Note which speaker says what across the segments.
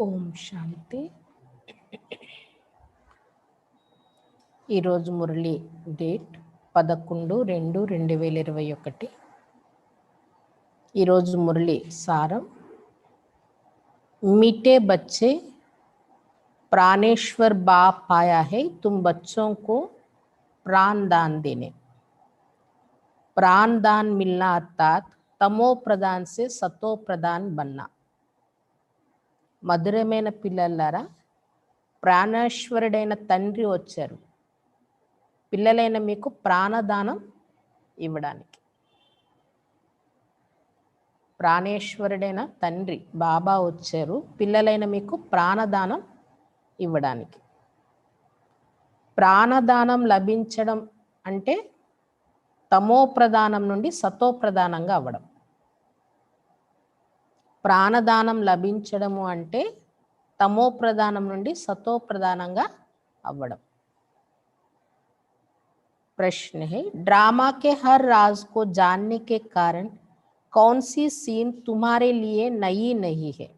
Speaker 1: ఓం శాంతి. ఈరోజు మురళి డేట్ 11/2/2021. ఈరోజు మురళి సారం, मीठे बच्चे प्राणेश्वर बाप पाया है, तुम बच्चों को प्राण दान देने. प्राण दान मिलना अर्थात तमो प्रधान से सतो प्रधान बनना. మధురమైన పిల్లలారా, ప్రాణేశ్వరుడైన తండ్రి వచ్చారు పిల్లలైన మీకు ప్రాణదానం ఇవ్వడానికి. ప్రాణేశ్వరుడైన తండ్రి బాబా వచ్చారు పిల్లలైన మీకు ప్రాణదానం ఇవ్వడానికి. ప్రాణదానం లభించడం అంటే తమో ప్రధానం నుండి సతో ప్రధానంగా అవ్వడం. ప్రాణదానం లభించడము అంటే తమో ప్రధానం నుండి సతో ప్రధానంగా అవ్వడం. प्रश्न है, ड्रामा के हर राज को जानने के कारण कौन सी सीन तुम्हारे लिए नई नहीं है?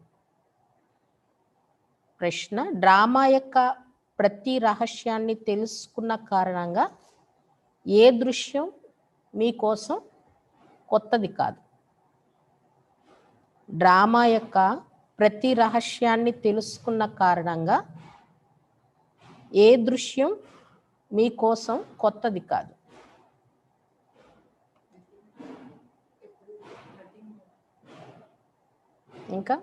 Speaker 1: ప్రశ్న, డ్రామా యొక్క ప్రతి రహస్యాన్ని తెలుసుకున్న కారణంగా ఏ దృశ్యం మీకోసం కొత్తది కాదు. డ్రామా యొక్క ప్రతి రహస్యాన్ని తెలుసుకున్న కారణంగా ఏ దృశ్యం మీకోసం కొత్తది కాదు. ఇంకా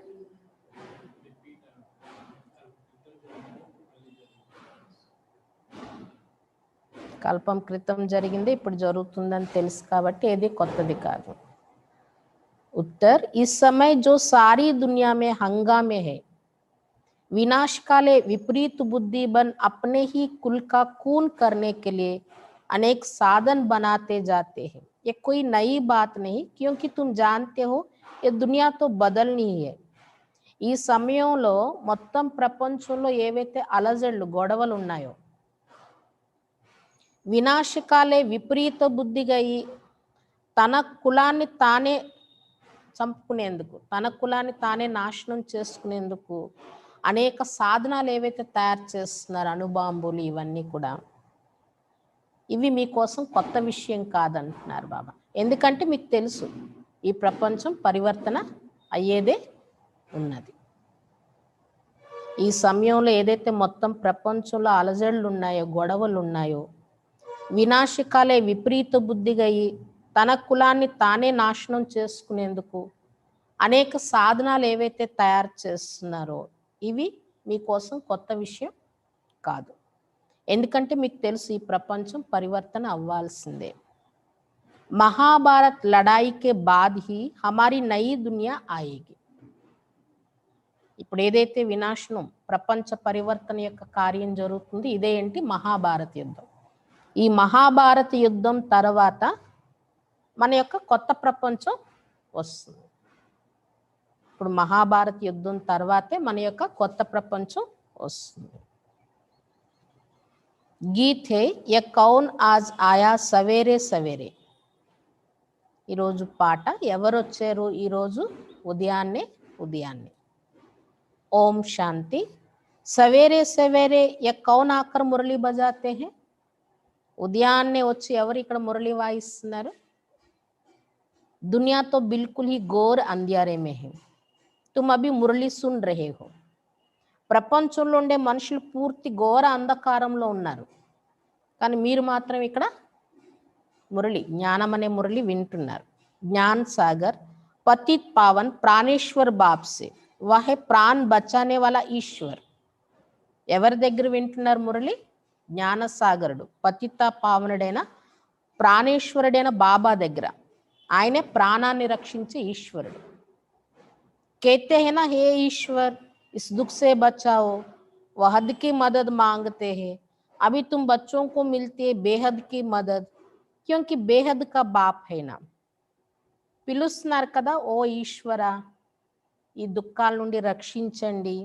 Speaker 1: కల్పం క్రితం జరిగింది, ఇప్పుడు జరుగుతుందని తెలుసు కాబట్టి ఏది కొత్తది కాదు. उत्तर, इस समय जो सारी दुनिया में हंगामे है, विनाश काले विपरीत बुद्धि बन अपने ही कुल का खून करने के लिए अनेक साधन बनाते जाते हैं. ये कोई नई बात नहीं, क्योंकि तुम जानते हो ये दुनिया तो बदलनी ही है. ఈ సమయంలో మొత్తం ప్రపంచంలో ఏవైతే అలజడులు గొడవలు ఉన్నాయో, వినాశకాలే విపరీత బుద్ధిగా తన కులాన్ని తానే చంపుకునేందుకు, తన కులాన్ని తానే నాశనం చేసుకునేందుకు అనేక సాధనాలు ఏవైతే తయారు చేస్తున్నారు, అణుబాంబులు, ఇవన్నీ కూడా ఇవి మీకోసం కొత్త విషయం కాదంటున్నారు బాబా. ఎందుకంటే మీకు తెలుసు ఈ ప్రపంచం పరివర్తన అయ్యేదే ఉన్నది. ఈ సమయంలో ఏదైతే మొత్తం ప్రపంచంలో అలజడులు ఉన్నాయో, గొడవలు ఉన్నాయో, వినాశకాలే విపరీత బుద్ధిగా తన కులాన్ని తానే నాశనం చేసుకునేందుకు అనేక సాధనాలు ఏవైతే తయారు చేస్తున్నారో ఇవి మీకోసం కొత్త విషయం కాదు. ఎందుకంటే మీకు తెలుసు ఈ ప్రపంచం పరివర్తన అవ్వాల్సిందే. మహాభారత్ లడాయికే బాద్ హీ హమారీ నయీ దునియా ఆయేగి. ఇప్పుడు ఏదైతే వినాశనం, ప్రపంచ పరివర్తన యొక్క కార్యం జరుగుతుంది, ఇదే ఏంటి? మహాభారత యుద్ధం. ఈ మహాభారత యుద్ధం తర్వాత మన యొక్క కొత్త ప్రపంచం వస్తుంది. ఇప్పుడు మహాభారత యుద్ధం తర్వాతే మన యొక్క కొత్త ప్రపంచం వస్తుంది. గీత్ హే యే కౌన్ ఆజ్ ఆయా సవేరే సవేరే. ఈరోజు పాట, ఎవరు వచ్చారు ఈరోజు ఉదయాన్నే ఉదయాన్నే. ఓం శాంతి. సవేరే సవేరే యే కౌన్ ఆకర్ మురళి బజాతే హే. ఉదయాన్నే వచ్చి ఎవరు ఇక్కడ మురళి వాయిస్తున్నారు? दुनिया तो बिल्कुल ही घोर अंधियारे में है, तुम अभी मुरली सुन रहे हो. ప్రపంచంలో ఉండే మనుషులు పూర్తి ఘోర అంధకారంలో ఉన్నారు, కానీ మీరు మాత్రం ఇక్కడ మురళి, జ్ఞానం అనే మురళి వింటున్నారు. జ్ఞాన్ సాగర్ పతిత్ పావన్ ప్రాణేశ్వర్ బాప్ సే వహే ప్రాణ్ బచానే వాలా ఈశ్వర్. ఎవరి దగ్గర వింటున్నారు మురళి? జ్ఞానసాగరుడు, పతిత పావనుడైన ప్రాణేశ్వరుడైన బాబా దగ్గర. ఆయనే ప్రాణాన్ని రక్షించే ఈశ్వరుడు. कहते हैं ना, हे ईश्वर इस दुख से बचाओ, वह हद की मदद मांगते हैं. अभी तुम बच्चों को मिलती है बेहद की मदद, क्योंकि बेहद का बाप है ना. పిలుస్తున్నారు కదా, ఓ ఈశ్వర ఈ దుఃఖాల నుండి రక్షించండి.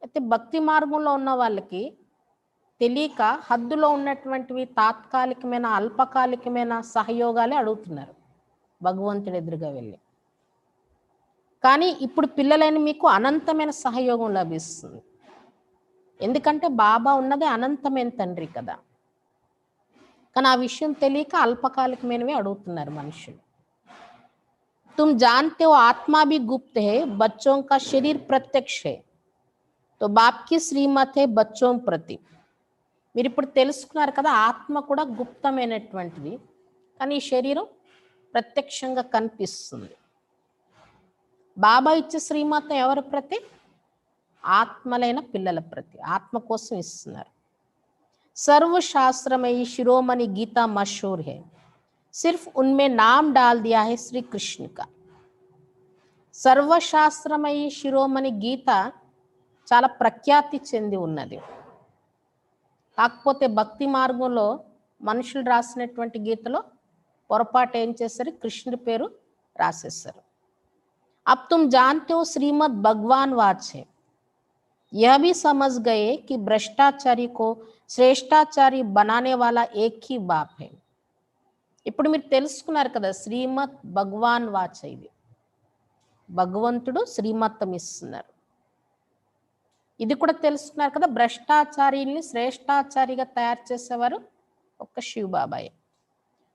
Speaker 1: అయితే భక్తి మార్గంలో ఉన్న వాళ్ళకి తెలియక హద్దులో ఉన్నటువంటివి తాత్కాలికమైన, అల్పకాలికమైన సహయోగాలే అడుగుతున్నారు భగవంతుడి ఎదురుగా వెళ్ళి. కానీ ఇప్పుడు పిల్లలైన మీకు అనంతమైన సహయోగం లభిస్తుంది. ఎందుకంటే బాబా ఉన్నది అనంతమైన తండ్రి కదా. కానీ ఆ విషయం తెలియక అల్పకాలికమైనవి అడుగుతున్నారు మనుషులు. तुम जानते हो आत्मा भी गुप्त है, बच्चों का शरीर प्रत्यक्ष है, तो बाप की श्रीमत है बच्चों प्रति. మీరు ఇప్పుడు తెలుసుకున్నారు కదా, ఆత్మ కూడా గుప్తమైనటువంటిది, కానీ ఈ శరీరం ప్రత్యక్షంగా కనిపిస్తుంది. బాబా ఇచ్చే శ్రీమతం ఎవరి ప్రతి? ఆత్మలైన పిల్లల ప్రతి, ఆత్మ కోసం ఇస్తున్నారు. सर्वशास्त्रमयी शिरोमणि गीता मशहूर है, सिर्फ उनमें नाम डाल दिया है श्री कृष्ण का. సర్వశాస్త్రమయి శిరోమణి గీత చాలా ప్రఖ్యాతి చెంది ఉన్నది. కాకపోతే భక్తి మార్గంలో మనుషులు రాసినటువంటి గీతలో పొరపాటు ఏం చేశారు? కృష్ణుడి పేరు రాసేశారు. अब तुम जानते हो श्रीमद् भगवान वाच है, यह भी समझ गए कि भ्रष्टाचारी को శ్రేష్టాచారి బనానే వాలా ఏక్ హీ బాప్ హై. ఇప్పుడు మీరు తెలుసుకున్నారు కదా, శ్రీమద్ భగవాన్ వాచ, ఇది భగవంతుడు శ్రీమతం ఇస్తున్నారు. ఇది కూడా తెలుసుకున్నారు కదా, భ్రష్టాచారిని శ్రేష్టాచారిగా తయారు చేసేవారు ఒక్క శివ బాబాయ్.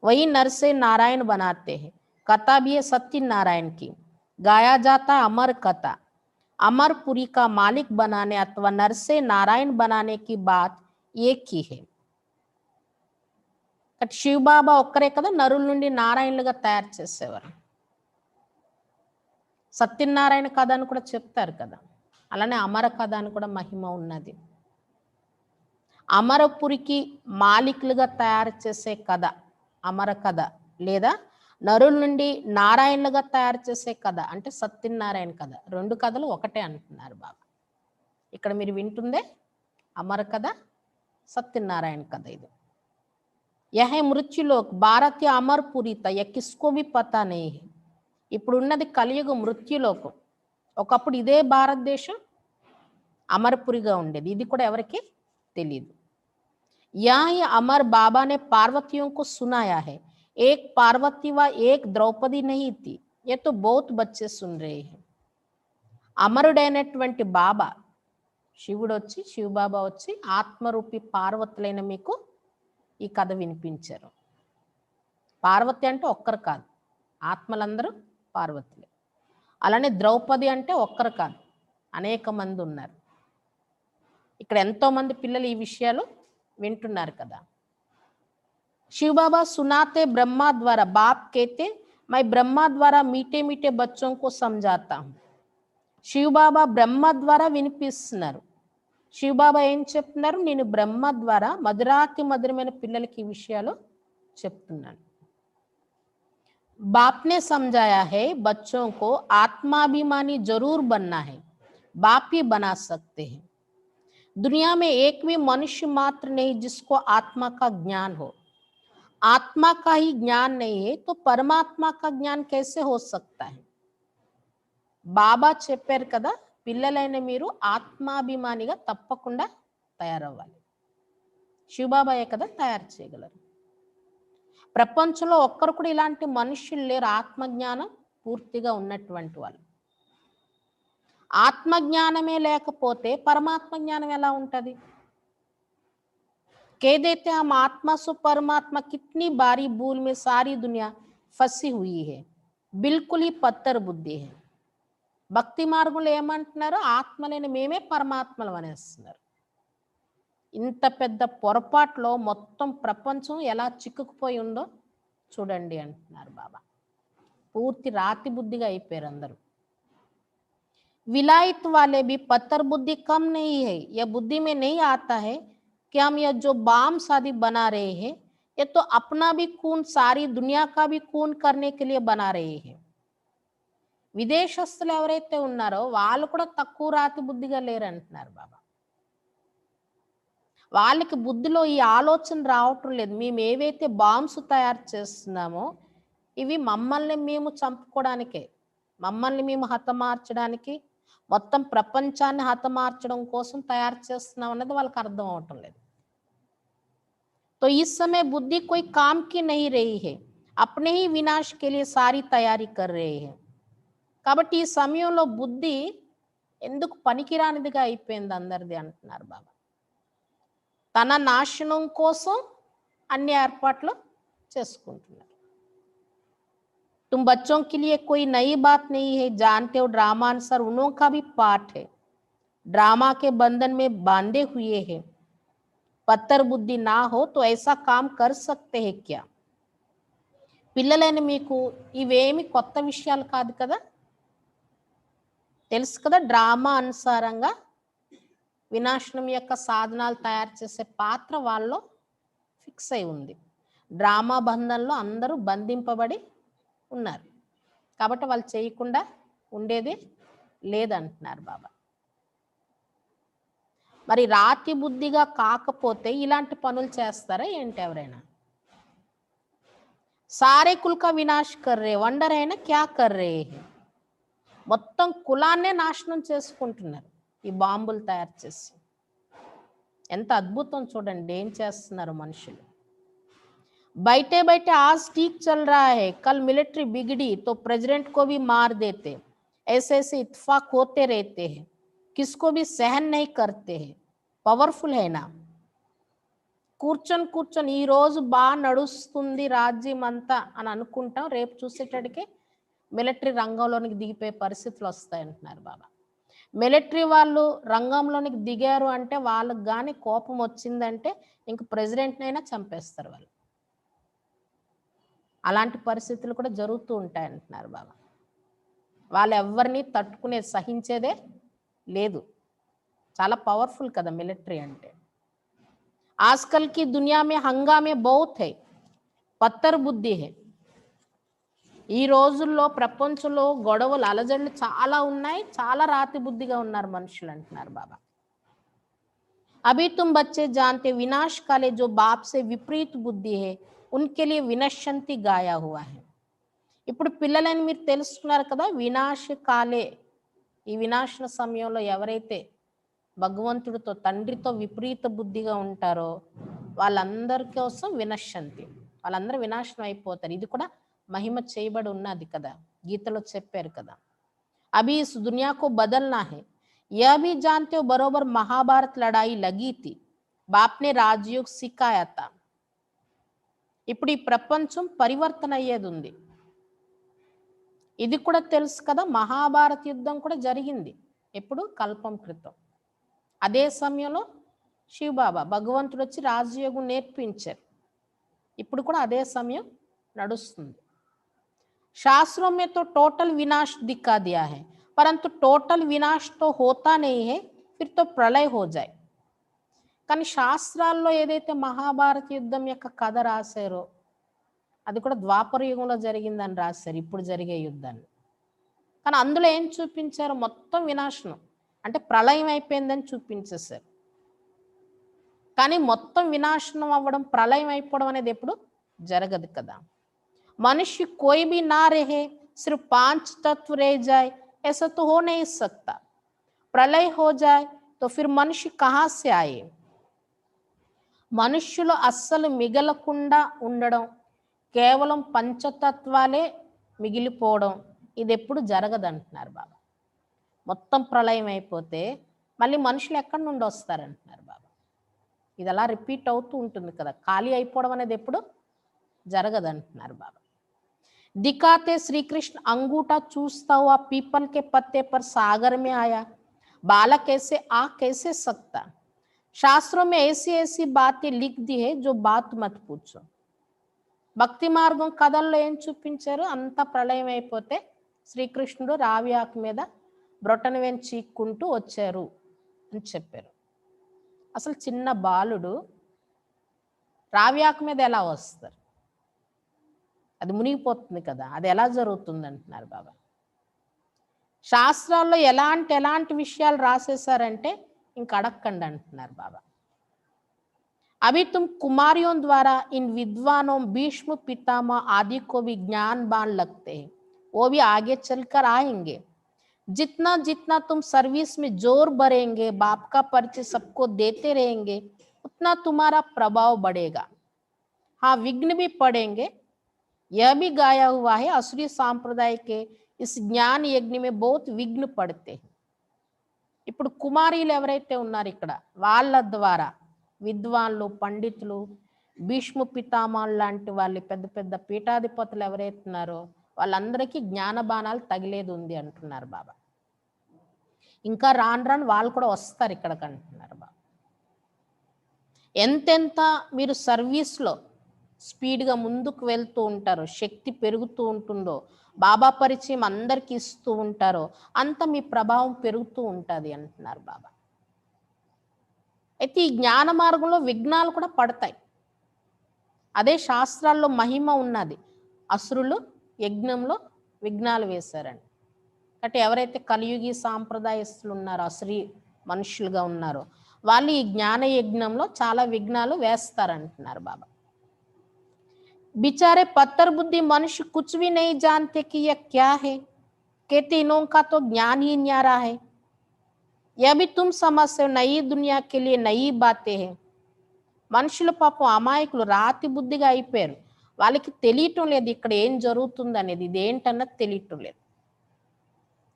Speaker 1: వహీ నర్సే నారాయణ బనాతే హై, కథా భీ సత్యనారాయణ కి, గాయా జాతా అమర్ కథ, అమర్పురి కా మాలిక్ బనానే అథవా నర్సే నారాయణ బనానే కి బాత్ ఏక్ హీ హై. శివ బాబా ఒక్కరే కదా నరుల నుండి నారాయణులుగా తయారు చేసేవారు. సత్యనారాయణ కథ అని కూడా చెప్తారు కదా, అలానే అమర కథ అని కూడా మహిమ ఉన్నది. అమరపురికి మాలికులుగా తయారు చేసే కథ అమర కథ, లేదా నరుల నుండి నారాయణులుగా తయారు చేసే కథ అంటే సత్యనారాయణ కథ. రెండు కథలు ఒకటే అంటున్నారు బాబా. ఇక్కడ మీరు వింటుందే అమర కథ, సత్యనారాయణ కథ. ఇది యహ మృత్యులోక్ భారతీయ అమర్పురి తయ కిస్కో భీ పతా నహీ హై. ఇప్పుడు ఉన్నది కలియుగ మృత్యులోకం. ఒకప్పుడు ఇదే భారతదేశం అమర్పురిగా ఉండేది, ఇది కూడా ఎవరికి తెలియదు. యహ అమర్ బాబా నే పార్వతియోं को सुनाया है, एक पार्वती व एक द्रौपदी नहीं थी, ये तो बहुत बच्चे सुन रहे हैं. అమరుడైనటువంటి బాబా శివుడు వచ్చి, శివబాబా వచ్చి ఆత్మరూపి పార్వతులైన మీకు ఈ కథ వినిపించారు. పార్వతి అంటే ఒక్కరు కాదు, ఆత్మలందరూ పార్వతులే. అలానే ద్రౌపది అంటే ఒక్కరు కాదు, అనేక మంది ఉన్నారు. ఇక్కడ ఎంతో మంది పిల్లలు ఈ విషయాలు వింటున్నారు కదా. शिव बाबा सुनाते ब्रह्मा द्वारा, बाप कहते मैं ब्रह्मा द्वारा मीठे मीठे बच्चों को समझाता हूँ. शिव बाबा ब्रह्म द्वारा వినిపిస్తున్నారు. శివ బాబా ఏం చెప్తున్నారు? నేను బ్రహ్మ ద్వారా మధురాతి మధురమైన పిల్లలకి ఈ విషయాలు చెప్తున్నాను. बाप ने समझाया है बच्चों को आत्माभिमानी जरूर बनना है, बाप ही बना सकते हैं. दुनिया में एक भी मनुष्य मात्र नहीं जिसको आत्मा का ज्ञान हो. आत्मा का ही ज्ञान नहीं है तो परमात्मा का ज्ञान कैसे हो सकता है. బాబా చెప్పారు కదా, పిల్లలైన మీరు ఆత్మాభిమానిగా తప్పకుండా తయారవ్వాలి. శివబాబాయే కదా తయారు చేయగలరు. ప్రపంచంలో ఒక్కరు కూడా ఇలాంటి మనుషులు లేరు ఆత్మజ్ఞానం పూర్తిగా ఉన్నటువంటి వాళ్ళు. ఆత్మజ్ఞానమే లేకపోతే పరమాత్మ జ్ఞానం ఎలా ఉంటుంది? कह देते हम आत्मा सो परमात्मा, कितनी बारी भूल में सारी दुनिया फंसी हुई है, बिल्कुल ही पत्थर बुद्धि है. భక్తి మార్గంలో ఏమంటున్నారు? ఆత్మలేని మేమే పరమాత్మలు అనేస్తున్నారు. ఇంత పెద్ద పొరపాటులో మొత్తం ప్రపంచం ఎలా చిక్కుకుపోయి ఉందో చూడండి అంటున్నారు బాబా. పూర్తి రాతి బుద్ధిగా అయిపోయారు అందరూ. विलायत वाले भी पत्थर बुद्धि कम नहीं है, यह बुद्धि में नहीं आता है कि हम यह जो बाम शादी बना रहे हैं, ये तो अपना भी खून सारी दुनिया का भी खून करने के लिए बना रहे हैं. విదేశస్తులు ఎవరైతే ఉన్నారో వాళ్ళు కూడా తక్కువ రాతి బుద్ధిగా లేరు అంటున్నారు బాబా. వాళ్ళకి బుద్ధిలో ఈ ఆలోచన రావటం లేదు, మేము ఏవైతే బాంబ్స్ తయారు చేస్తున్నామో ఇవి మమ్మల్ని మేము చంపుకోవడానికే, మమ్మల్ని మేము హతమార్చడానికి, మొత్తం ప్రపంచాన్ని హతమార్చడం కోసం తయారు చేస్తున్నాం అన్నది వాళ్ళకి అర్థం అవటం లేదు. तो इस समय बुद्धि कोई काम की नहीं रही है, अपने ही विनाश के लिए सारी तैयारी कर रहे हैं. కాబట్టి ఈ సమయంలో బుద్ధి ఎందుకు పనికిరానిదిగా అయిపోయింది అందరిది అంటున్నారు బాబా. తన నాశనం కోసం అన్ని ఏర్పాట్లు చేసుకుంటున్నారు. तुम बच्चों के लिए कोई नई बात नहीं है, जानते हो ड्रामा अनुसार उन्हों का भी पाठ है, ड्रामा के बंधन में बांधे हुए हैं, पत्थर बुद्धि ना हो तो ऐसा काम कर सकते हैं क्या? పిల్లలైన మీకు ఇవేమి కొత్త విషయాలు కాదు కదా, తెలుసు కదా. డ్రామా అనుసారంగా వినాశనం యొక్క సాధనాలు తయారు చేసే పాత్ర వాళ్ళలో ఫిక్స్ అయి ఉంది. డ్రామా బంధంలో అందరూ బంధింపబడి ఉన్నారు కాబట్టి వాళ్ళు చేయకుండా ఉండేది లేదంటున్నారు బాబా. మరి రాతి బుద్ధిగా కాకపోతే ఇలాంటి పనులు చేస్తారా ఏంటి ఎవరైనా? సారే కుల్ కా వినాశ్ కర్ రే, వండర్ అయినా క్యా కర్ రే, మొత్తం కులాన్నే నాశనం చేసుకుంటున్నారు ఈ బాంబులు తయారు చేసి. ఎంత అద్భుతం చూడండి ఏం చేస్తున్నారు మనుషులు. बैठे बैठे आज ठीक चल रहा है, कल मिलिट्री बिगड़ी तो प्रेसिडेंट को भी मार देते, ऐसे ऐसे इत्तेफाक होते रहते हैं, किसको भी सहन नहीं करते हैं, పవర్ఫుల్ అయినా. కూర్చొని కూర్చొని ఈ రోజు బాగా నడుస్తుంది రాజ్యం అంతా అని అనుకుంటాం, రేపు చూసేటడికి మిలిటరీ రంగంలోనికి దిగిపోయే పరిస్థితులు వస్తాయంటున్నారు బాబా. మిలిటరీ వాళ్ళు రంగంలోనికి దిగారు అంటే వాళ్ళకి కానీ కోపం వచ్చిందంటే ఇంక ప్రెసిడెంట్నైనా చంపేస్తారు వాళ్ళు. అలాంటి పరిస్థితులు కూడా జరుగుతూ ఉంటాయంటున్నారు బాబా. వాళ్ళు ఎవరిని తట్టుకునే సహించేదే లేదు, చాలా పవర్ఫుల్ కదా మిలిటరీ అంటే. ఆజ్కల్ కి దునియా మే హంగామే బహుత్ హై, పత్తర్ బుద్ధి హై. ఈ రోజుల్లో ప్రపంచంలో గొడవలు అలజడులు చాలా ఉన్నాయి, చాలా రాతి బుద్ధిగా ఉన్నారు మనుషులు అంటున్నారు బాబా. అభి తుమ్ బచ్చే జాన్తే వినాశ్ కాలే జో బాప్ సే విపరీత బుద్ధి హై ఉన్కే లియే వినశ్యంతి గాయా హువా హై. ఇప్పుడు పిల్లలని మీరు తెలుసుకున్నారు కదా, వినాశ కాలే, ఈ వినాశన సమయంలో ఎవరైతే భగవంతుడితో తండ్రితో విపరీత బుద్ధిగా ఉంటారో వాళ్ళందరి కోసం వినశ్యంతి, వాళ్ళందరూ వినాశనం అయిపోతారు. ఇది కూడా మహిమ చేయబడి ఉన్నది కదా, గీతలో చెప్పారు కదా. అభి ఇస్ దునియాకు బదల్నా హై, యह भी जानते हो बरोबर महाभारत लड़ाई लगी थी, बाप ने राजयोग सिखाया था. ఇప్పుడు ఈ ప్రపంచం పరివర్తన అయ్యేది ఉంది, ఇది కూడా తెలుసు కదా. మహాభారత యుద్ధం కూడా జరిగింది ఎప్పుడు, కల్పం క్రితం. అదే సమయంలో శివబాబా భగవంతుడు వచ్చి రాజయోగం నేర్పించారు, ఇప్పుడు కూడా అదే సమయం నడుస్తుంది. शास्त्रों में तो टोटल विनाश दिखा दिया है, परंतु टोटल विनाश तो होता नहीं है, फिर तो प्रलय हो जाए. కానీ శాస్త్రాల్లో ఏదైతే మహాభారత యుద్ధం యొక్క కథ రాశారో అది కూడా ద్వాపర యుగంలో జరిగిందని రాశారు, ఇప్పుడు జరిగే యుద్ధాన్ని. కానీ అందులో ఏం చూపించారు, మొత్తం వినాశనం అంటే ప్రళయం అయిపోయిందని చూపించేశారు. కానీ మొత్తం వినాశనం అవ్వడం, ప్రళయం అయిపోవడం అనేది ఎప్పుడు జరగదు కదా. मनुष्य कोई भी ना रहे, सिर्फ 5 तत्व रह जाए, ऐसा तो हो नहीं सकता. प्रलय हो जाए तो फिर मनुष्य कहाँ से आए. మనుష్యులు అస్సలు మిగలకుండా ఉండడం, కేవలం పంచతత్వాలే మిగిలిపోవడం, ఇది ఎప్పుడు జరగదంటున్నారు బాబా. మొత్తం ప్రళయం అయిపోతే మళ్ళీ మనుషులు ఎక్కడి నుండి వస్తారంటున్నారు బాబా. ఇది అలా రిపీట్ అవుతూ ఉంటుంది కదా, ఖాళీ అయిపోవడం అనేది ఎప్పుడు జరగదంటున్నారు బాబా. दिखाते श्री कृष्ण अंगूठा चूसता हुआ पीपल के पत्ते पर सागर में आया, बालक ऐसे आ कैसे सकता. शास्त्रों में ऐसी ऐसी बातें लिख दी है जो बात मत पूछो. భక్తి మార్గం కథల్లో ఏం చూపించారు, అంత ప్రళయం అయిపోతే శ్రీకృష్ణుడు రావి ఆకు మీద బ్రొటన వేలు చీక్కుంటూ వచ్చారు అని చెప్పారు. అసలు చిన్న బాలుడు రావి ఆకు మీద ఎలా వస్తారు, అది మునిగిపోతుంది కదా, అది ఎలా జరుగుతుంది అంటున్నారు బాబా. శాస్త్రాల్లో ఎలాంటి విషయాలు రాసేసారంటే ఇంక అడక్కండి అంటున్నారు బాబా. अभी तुम कुमारियों द्वारा इन विद्वानों भीष्म पितामह आदि को भी ज्ञान बाण लगते हैं, वो भी आगे चलकर आएंगे. जितना जितना तुम सर्विस में जोर भरेंगे, बाप का परिचय सबको देते रहेंगे, उतना तुम्हारा प्रभाव बढ़ेगा. हाँ, विघ्न भी पड़ेंगे, यह भी गाया हुआ है. असुरी सांप्रदाय के इस ज्ञान यज्ञ में बहुत विघ्न पड़ते हैं. ఇప్పుడు కుమారీలు ఎవరైతే ఉన్నారు ఇక్కడ, వాళ్ళ ద్వారా విద్వాన్లు, పండితులు, భీష్మ పితామహులు లాంటి వాళ్ళు, పెద్ద పెద్ద పీఠాధిపతులు ఎవరైతే ఉన్నారో వాళ్ళందరికీ జ్ఞాన బాణాలు తగిలేది ఉంది అంటున్నారు బాబా. ఇంకా రాను రాను వాళ్ళు కూడా వస్తారు ఇక్కడికి అంటున్నారు బాబా. ఎంతెంత మీరు సర్వీస్లో స్పీడ్గా ముందుకు వెళ్తూ ఉంటారో, శక్తి పెరుగుతూ ఉంటుందో, బాబా పరిచయం అందరికి ఇస్తూ ఉంటారో అంత మీ ప్రభావం పెరుగుతూ ఉంటుంది అంటున్నారు బాబా. అయితే ఈ జ్ఞాన మార్గంలో విఘ్నాలు కూడా పడతాయి. అదే శాస్త్రాల్లో మహిమ ఉన్నది. అసురులు యజ్ఞంలో విఘ్నాలు వేశారండి. అంటే ఎవరైతే కలియుగి సాంప్రదాయస్తులు ఉన్నారో, అసురీ మనుషులుగా ఉన్నారో వాళ్ళు ఈ జ్ఞాన యజ్ఞంలో చాలా విఘ్నాలు వేస్తారంటున్నారు బాబా. बेचारे पत्थर बुद्धि मनुष्य कुछ भी नहीं जानते कि यह क्या है, कहते इनों का तो ज्ञान ही न्यारा है, यह भी तुम समझते हो नई दुनिया के लिए नई बातें हैं. మనుషుల పాపం అమాయకులు, రాతి బుద్ధిగా అయిపోయారు. వాళ్ళకి తెలియటం లేదు ఇక్కడ ఏం జరుగుతుంది అనేది, ఇది ఏంటన్నది తెలియటం లేదు.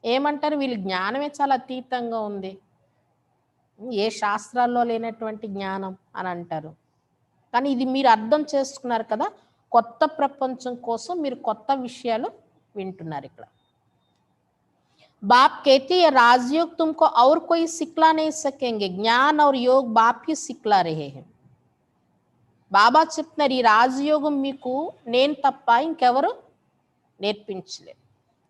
Speaker 1: ఏమంటారు, వీళ్ళ జ్ఞానమే చాలా అతీతంగా ఉంది, ఏ శాస్త్రాల్లో లేనటువంటి జ్ఞానం అని అంటారు. కానీ ఇది మీరు అర్థం చేసుకున్నారు కదా, కొత్త ప్రపంచం కోసం మీరు కొత్త విషయాలు వింటున్నారు ఇక్కడ. बाप कहती है राजयोग तुमको और कोई सिखला नहीं सकेंगे, ज्ञान और योग बाप ही सिखला रहे हैं. బాబా చెప్తున్నారు ఈ రాజయోగం మీకు నేను తప్ప ఇంకెవరు నేర్పించలేదు.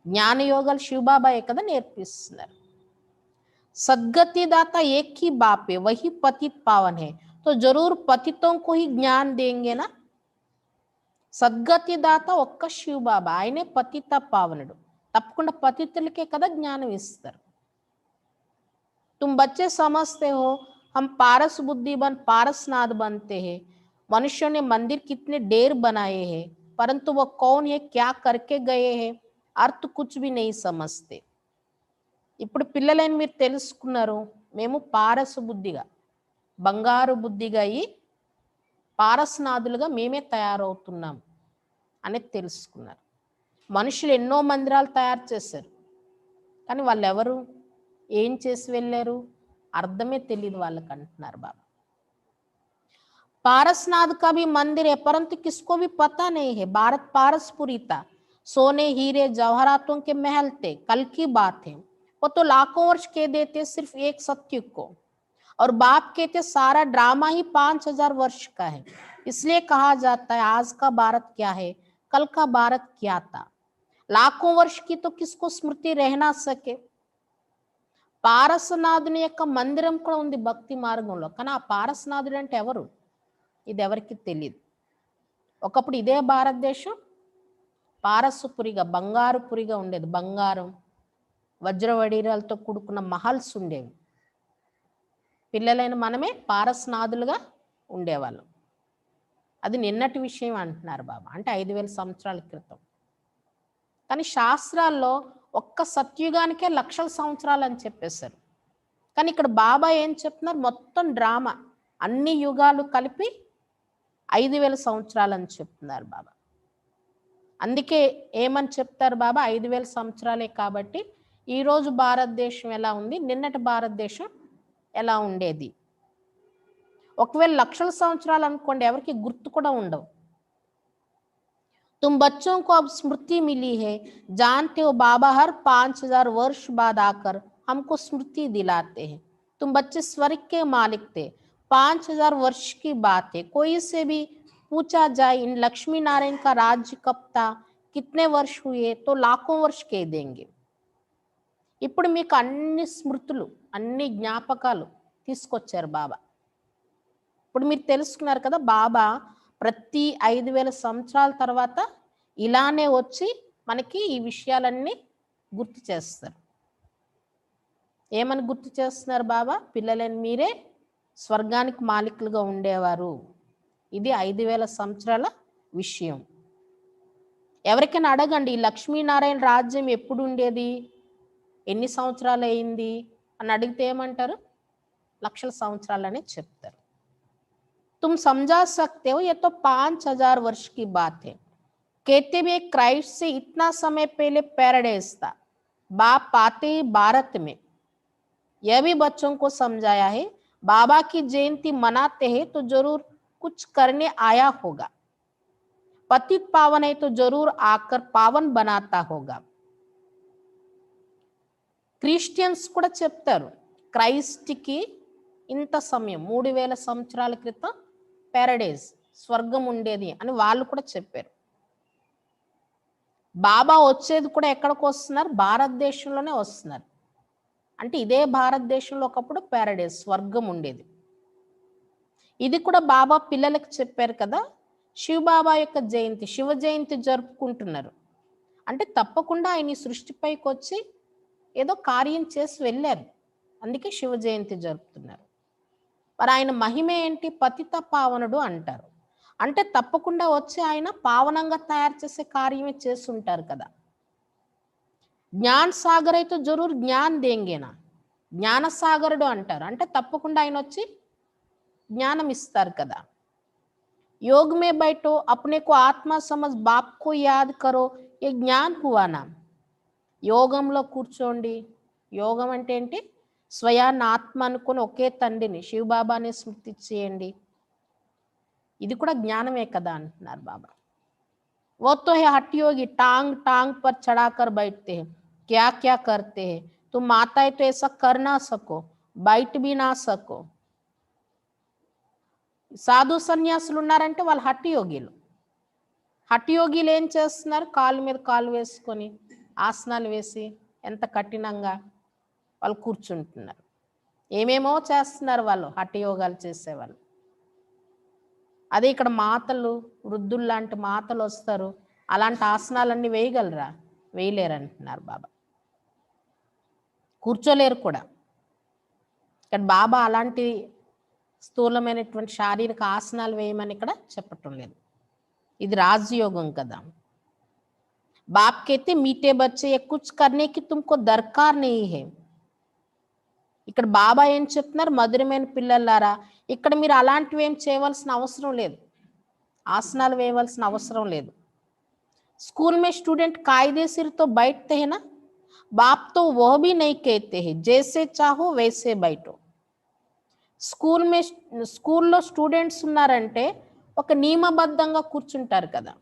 Speaker 1: జ్ఞానయోగాలు శివబాబాయే కదా నేర్పిస్తున్నారు. सदगति दाता एक ही बाप है, वही पतित पावन है, तो जरूर पतितों को ही ज्ञान देंगे ना. సద్గతి దాత ఒక్క శివబాబా, ఆయనే పతిత పావనుడు, తప్పకుండా పతితులకే కదా జ్ఞానం ఇస్తారు. तुम बच्चे समझते हो हम पारस बुद्धि बन पारसनाथ बनते हैं. मनुष्यों ने मंदिर कितने ढेर बनाए हैं, परंतु वो कौन है, क्या करके गए हैं, अर्थ कुछ भी नहीं समझते. ఇప్పుడు పిల్లలైన మీరు తెలుసుకున్నారు, మేము పారస బుద్ధిగా, బంగారు బుద్ధిగా అయ్యి పారసనాథులుగా మేమే తయారవుతున్నాం అనేది తెలుసుకున్నారు. మనుషులు ఎన్నో మందిరాలు తయారు చేశారు, కానీ వాళ్ళు ఎవరు, ఏం చేసి వెళ్ళారు, అర్థమే తెలియదు వాళ్ళకి అంటున్నారు బాబా. पारसनाथ का भी मंदिर है, परंतु किसको भी पता नहीं है. भारत पारसपुरी था, सोने हीरे जवाहरातों के महल थे, कल की बात है. वो तो लाखों वर्ष कह देते सिर्फ एक सत्युग को, और बाप कहते सारा ड्रामा ही 5000 वर्ष का है. इसलिए कहा जाता है आज का भारत क्या है, कल का भारत क्या था. लाखों वर्ष की तो किसको स्मृति रह ना सके. పారసనాథుని యొక్క మందిరం కూడా ఉంది భక్తి మార్గంలో, కానీ ఆ పారసనాథుడు అంటే ఎవరు, ఇది ఎవరికి తెలియదు. ఒకప్పుడు ఇదే భారతదేశం పారసుపురిగా, బంగారుపురిగా ఉండేది. బంగారం, వజ్రవడీరాలతో కూడుకున్న మహల్స్ ఉండేవి. పిల్లలైన మనమే పారసనాథులుగా ఉండేవాళ్ళం. అది నిన్నటి విషయం అంటున్నారు బాబా, అంటే 5000 సంవత్సరాల క్రితం. కానీ శాస్త్రాల్లో ఒక్క సత్యుగానికే లక్షల సంవత్సరాలు అని చెప్పేశారు. కానీ ఇక్కడ బాబా ఏం చెప్తున్నారు, మొత్తం డ్రామా, అన్ని యుగాలు కలిపి 5000 సంవత్సరాలు అని చెప్తున్నారు బాబా. అందుకే ఏమని చెప్తారు బాబా, 5000 సంవత్సరాలే కాబట్టి ఈరోజు భారతదేశం ఎలా ఉంది, నిన్నటి భారతదేశం ఎలా ఉండేది. ఒకవేళ లక్షల సంవత్సరాలు అనుకోండి, ఎవరికి గుర్తు కూడా ఉండవు. तुम बच्चों को अब स्मृति मिली है, जानते हो बाबा हर 5000 वर्ष बाद आकर हमको स्मृति दिलाते हैं. तुम बच्चे स्वर्ग के मालिक थे, 5000 वर्ष की बात है. कोई से भी पूछा जाए इन लक्ष्मी नारायण का राज्य कब था, कितने वर्ष हुए, तो लाखों वर्ष कह देंगे. ఇప్పుడు మీకు అన్ని స్మృతులు, అన్ని జ్ఞాపకాలు తీసుకొచ్చారు బాబా. ఇప్పుడు మీరు తెలుసుకున్నారు కదా, బాబా ప్రతి 5000 సంవత్సరాల తర్వాత ఇలానే వచ్చి మనకి ఈ విషయాలన్నీ గుర్తు చేస్తారు. ఏమని గుర్తు చేస్తున్నారు బాబా, పిల్లలని మీరే స్వర్గానికి మాలికులుగా ఉండేవారు. ఇది 5000 సంవత్సరాల విషయం. ఎవరికైనా అడగండి, ఈ లక్ష్మీనారాయణ రాజ్యం ఎప్పుడు ఉండేది, ఎన్ని సంవత్సరాలు అయింది అని అడిగితే ఏమంటారు, లక్షల సంవత్సరాలని చెప్తారు. तुम समझा सकते हो ये तो 5000 वर्ष की बात है. कहते भी क्राइस्ट से इतना समय पहले पैराडाइज था, बाप आते ही भारत में। यह भी बच्चों को समझाया है, बाबा की जयंती मनाते हैं तो जरूर कुछ करने आया होगा, पतित पावन है तो जरूर आकर पावन बनाता होगा। క్రిస్టియన్స్ కూడా చెప్తారు, క్రైస్ట్కి ఇంత సమయం 3000 సంవత్సరాల క్రితం పారడైజ్ స్వర్గం ఉండేది అని వాళ్ళు కూడా చెప్పారు. బాబా వచ్చేది కూడా ఎక్కడికి వస్తున్నారు? భారతదేశంలోనే వస్తున్నారు. అంటే ఇదే భారతదేశంలో ఒకప్పుడు పారడైజ్ స్వర్గం ఉండేది. ఇది కూడా బాబా పిల్లలకు చెప్పారు కదా. శివ బాబా యొక్క జయంతి, శివ జయంతి జరుపుకుంటున్నారు అంటే తప్పకుండా ఆయన ఈ సృష్టిపైకి వచ్చి ఏదో కార్యం చేసి వెళ్ళారు, అందుకే శివ జయంతి జరుపుతున్నారు. మరి ఆయన మహిమ ఏంటి? పతిత పావనుడు అంటారు. అంటే తప్పకుండా వచ్చి ఆయన పావనంగా తయారు చేసే కార్యమే చేసి ఉంటారు కదా. జ్ఞాన్ సాగర్ అయితే జరూర్ జ్ఞాన్ దేంగేనా, జ్ఞాన సాగరుడు అంటారు. అంటే తప్పకుండా ఆయన వచ్చి జ్ఞానం ఇస్తారు కదా. योग में बैठो, अपने को आत्मा समझ, बाप को याद करो, ये ज्ञान हुआ ना. యోగంలో కూర్చోండి. యోగం అంటే ఏంటి? స్వయాన్ని ఆత్మ అనుకుని ఒకే తండ్రిని శివబాబాని స్మృతి చేయండి. ఇది కూడా జ్ఞానమే కదా అంటున్నారు బాబా. वो तो है हठ योगी, टांग टांग पर चढ़ाकर बैठते हैं, क्या क्या करते हैं. तुम माता है तो ऐसा कर ना सको, बैठ भी ना सको. సాధు సన్యాసులు ఉన్నారంటే వాళ్ళు హఠ యోగిలు. హఠ యోగిలు ఏం చేస్తున్నారు? కాలు మీద కాలు వేసుకొని ఆసనాలు వేసి ఎంత కఠినంగా వాళ్ళు కూర్చుంటున్నారు. ఏమేమో చేస్తున్నారు వాళ్ళు హఠ యోగాలు చేసేవాళ్ళు. అదే ఇక్కడ మాతలు, వృద్ధులు లాంటి మాతలు వస్తారు, అలాంటి ఆసనాలన్నీ వేయగలరా? వేయలేరు అంటున్నారు బాబా. కూర్చోలేరు కూడా. ఇక్కడ బాబా అలాంటి స్థూలమైనటువంటి శారీరక ఆసనాలు వేయమని ఇక్కడ చెప్పటం లేదు. ఇది రాజయోగం కదా. बाप कहते मीठे बच्चे ये कुछ करने की तुमको दरकार नहीं है. ఇక్కడ బాబా ఏం చెప్తున్నారు? మధురమైన పిల్లలారా, ఇక్కడ మీరు అలాంటివి ఏం చేయవలసిన అవసరం లేదు, ఆసనాలు వేయవలసిన అవసరం లేదు. स्कूल में स्टूडेंट कायदे सिर तो बैठते हैं ना, बाप तो वह भी नहीं कहते हैं जैसे चाहो वैसे बैठो. స్కూల్లో స్టూడెంట్స్ ఉన్నారంటే ఒక నియమబద్ధంగా కూర్చుంటారు కదా.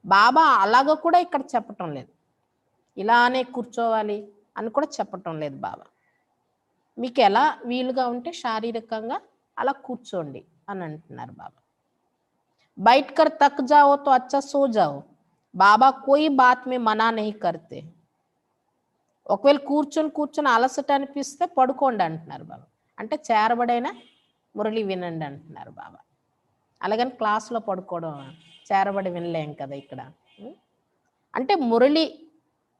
Speaker 1: బాబా అలాగ కూడా ఇక్కడ చెప్పటం లేదు, ఇలానే కూర్చోవాలి అని కూడా చెప్పటం లేదు బాబా. మీకు ఎలా వీలుగా ఉంటే శారీరకంగా అలా కూర్చోండి అని అంటున్నారు బాబా. బైట్ కర్ తక్ జాओ तो अच्छा सो जाओ, బాబా కోయి బాత్ మే మనా నహీ కర్తే. ఒకవేళ కూర్చొని అలసట అనిపిస్తే పడుకోండి అంటున్నారు బాబా. అంటే చేరబడైన మురళి వినండి అంటున్నారు బాబా. అలాగని క్లాస్లో పడుకోవడం, చేరబడి వినలేం కదా ఇక్కడ. అంటే మురళి